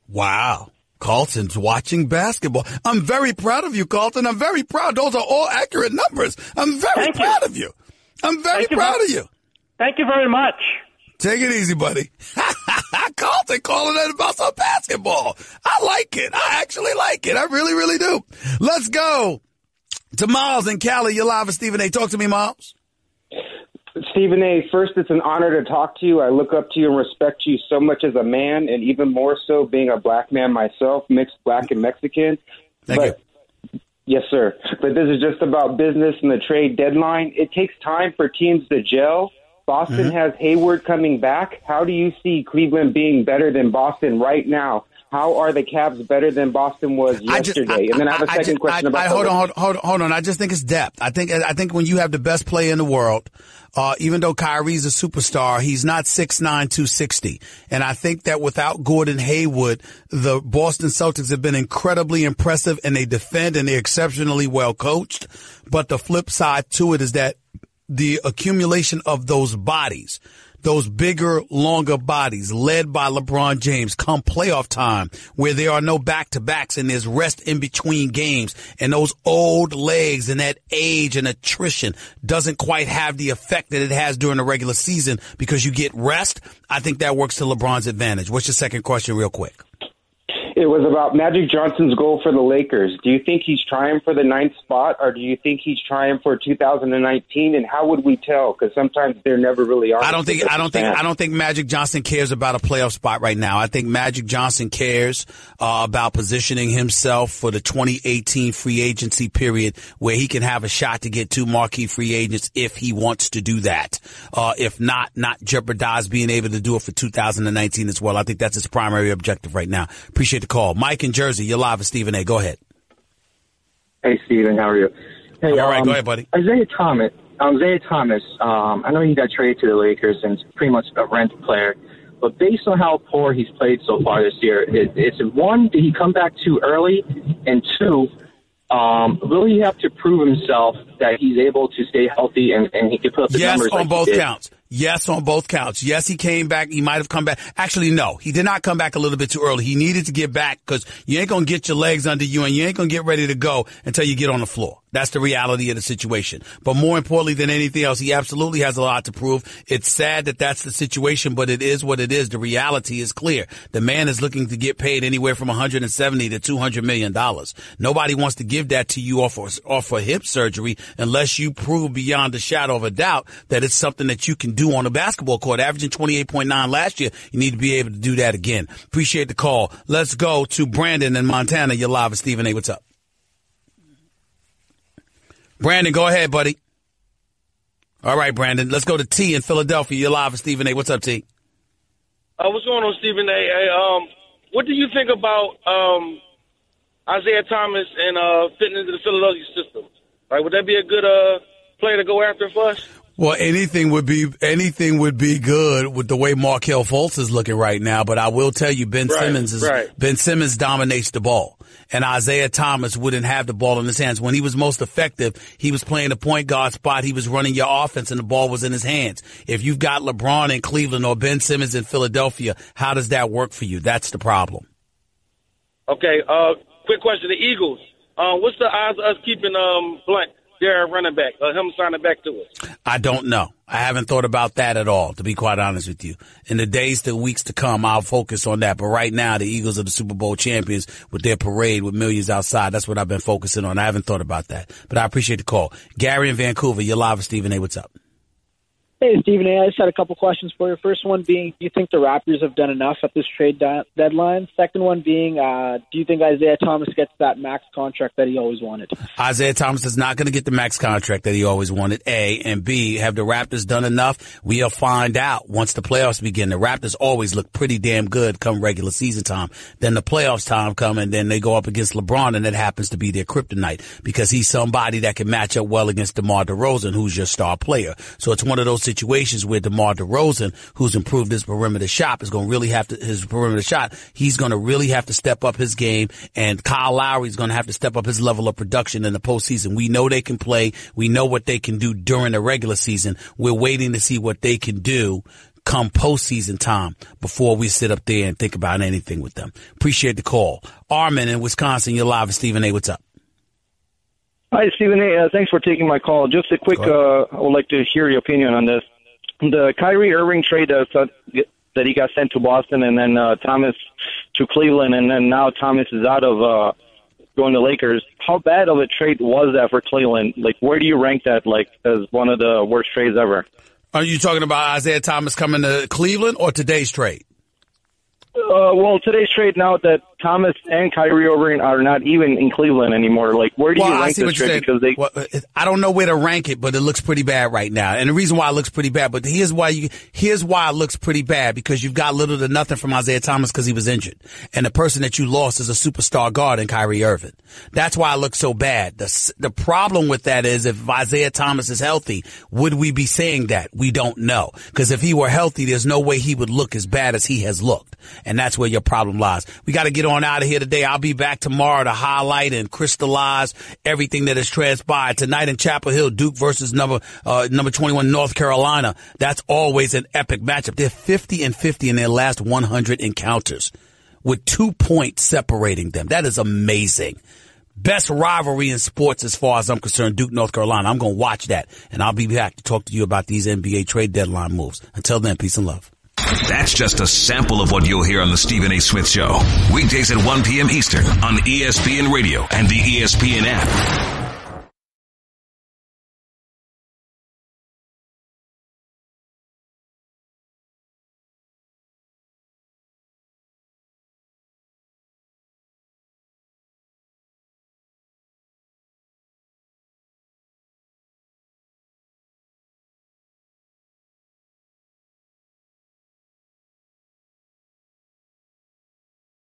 Wow. Carlton's watching basketball. I'm very proud of you, Carlton. I'm very proud. Those are all accurate numbers. I'm very proud of you. I'm very proud of you. Thank you very much. Take it easy, buddy. Carlton calling in about some basketball. I like it. I actually like it. I really, really do. Let's go to Miles in Cali. You're live with Stephen A. Talk to me, Miles. Stephen A., first, it's an honor to talk to you. I look up to you and respect you so much as a man, and even more so being a black man myself, mixed black and Mexican. Thank you. Yes, sir. But this is just about business and the trade deadline. It takes time for teams to gel. Boston has Hayward coming back. How do you see Cleveland being better than Boston right now? How are the Cavs better than Boston was yesterday? And then I have a second question about hold on. I just think it's depth. I think when you have the best player in the world, even though Kyrie's a superstar, he's not 6'9", 260. And I think that without Gordon Hayward, the Boston Celtics have been incredibly impressive, and they defend, and they're exceptionally well coached. But the flip side to it is that the accumulation of those bodies, those bigger, longer bodies led by LeBron James come playoff time where there are no back-to-backs and there's rest in between games, and those old legs and that age and attrition doesn't quite have the effect that it has during the regular season because you get rest. I think that works to LeBron's advantage. What's your second question real quick? It was about Magic Johnson's goal for the Lakers. Do you think he's trying for the 9th spot, or do you think he's trying for 2019? And how would we tell? Because sometimes they're never really honest. I don't think Magic Johnson cares about a playoff spot right now. I think Magic Johnson cares about positioning himself for the 2018 free agency period, where he can have a shot to get 2 marquee free agents if he wants to do that. If not jeopardize being able to do it for 2019 as well. I think that's his primary objective right now. Appreciate the call. Mike in Jersey, you're live with Stephen A. Go ahead. Hey, Stephen, how are you? Hey, all right, go ahead, buddy. Isaiah Thomas, I know he got traded to the Lakers and it's pretty much a rent player, but based on how poor he's played so far this year, it's one, did he come back too early? And 2, will he have to prove himself that he's able to stay healthy and he can put up the numbers on both counts? Yes, on both counts. Yes, he came back. He might have come back. Actually, no, he did not come back a little bit too early. He needed to get back because you ain't going to get your legs under you and you ain't going to get ready to go until you get on the floor. That's the reality of the situation. But more importantly than anything else, he absolutely has a lot to prove. It's sad that that's the situation, but it is what it is. The reality is clear. The man is looking to get paid anywhere from $170 to $200 million. Nobody wants to give that to you off for hip surgery unless you prove beyond a shadow of a doubt that it's something that you can do on a basketball court. Averaging 28.9 last year, you need to be able to do that again. Appreciate the call. Let's go to Brandon in Montana. You're live with Stephen A. What's up? Brandon, go ahead, buddy. All right, Brandon. Let's go to T in Philadelphia. You're live with Stephen A. What's up, T? What's going on, Stephen A? What do you think about Isaiah Thomas and fitting into the Philadelphia system? Right, would that be a good player to go after for us? Well, anything would be good with the way Markelle Fultz is looking right now. But I will tell you, Ben Simmons dominates the ball, and Isaiah Thomas wouldn't have the ball in his hands. When he was most effective, he was playing the point guard spot. He was running your offense, and the ball was in his hands. If you've got LeBron in Cleveland or Ben Simmons in Philadelphia, how does that work for you? That's the problem. Okay. Quick question: the Eagles. What's the odds of us keeping Blunt? Their running back, him signing back to us? I don't know. I haven't thought about that at all, to be quite honest with you. In the days to weeks to come, I'll focus on that. But right now, the Eagles are the Super Bowl champions with their parade with millions outside. That's what I've been focusing on. I haven't thought about that. But I appreciate the call. Gary in Vancouver, you're live with Stephen A. What's up? Hey, Stephen A. I just had a couple questions for you. First one being, do you think the Raptors have done enough at this trade deadline? Second one being, do you think Isaiah Thomas gets that max contract that he always wanted? Isaiah Thomas is not going to get the max contract that he always wanted, A. And B, have the Raptors done enough? We'll find out once the playoffs begin. The Raptors always look pretty damn good come regular season time. Then the playoffs time come, and then they go up against LeBron, and it happens to be their kryptonite because he's somebody that can match up well against DeMar DeRozan, who's your star player. So it's one of those situations where DeMar DeRozan, who's improved his perimeter shot, is going to really have to, he's going to really have to step up his game, and Kyle Lowry's going to have to step up his level of production in the postseason. We know they can play. We know what they can do during the regular season. We're waiting to see what they can do come postseason time before we sit up there and think about anything with them. Appreciate the call. Armin in Wisconsin, you're live with Stephen A. What's up? Hi, Stephen A. Thanks for taking my call. Just a quick, I would like to hear your opinion on this. The Kyrie Irving trade that he got sent to Boston, and then Thomas to Cleveland, and then now Thomas is out of going to Lakers. How bad of a trade was that for Cleveland? Like, where do you rank that, like, as one of the worst trades ever? Are you talking about Isaiah Thomas coming to Cleveland or today's trade? Well, today's trade, now that Thomas and Kyrie Irving are not even in Cleveland anymore, like, where do you rank this trade? Because I don't know where to rank it, but it looks pretty bad right now. And the reason why it looks pretty bad, but here's why it looks pretty bad, because you've got little to nothing from Isaiah Thomas because he was injured. And the person that you lost is a superstar guard in Kyrie Irving. That's why it looks so bad. The problem with that is, if Isaiah Thomas is healthy, would we be saying that? We don't know. Because if he were healthy, there's no way he would look as bad as he has looked. And that's where your problem lies. We got to get on out of here today. I'll be back tomorrow to highlight and crystallize everything that has transpired. Tonight in Chapel Hill, Duke versus number 21 North Carolina. That's always an epic matchup. They're 50-50 in their last 100 encounters, with 2 points separating them. That is amazing. Best rivalry in sports as far as I'm concerned, Duke, North Carolina. I'm going to watch that, and I'll be back to talk to you about these NBA trade deadline moves. Until then, peace and love. That's just a sample of what you'll hear on the Stephen A. Smith Show. Weekdays at 1 p.m. Eastern on ESPN Radio and the ESPN app.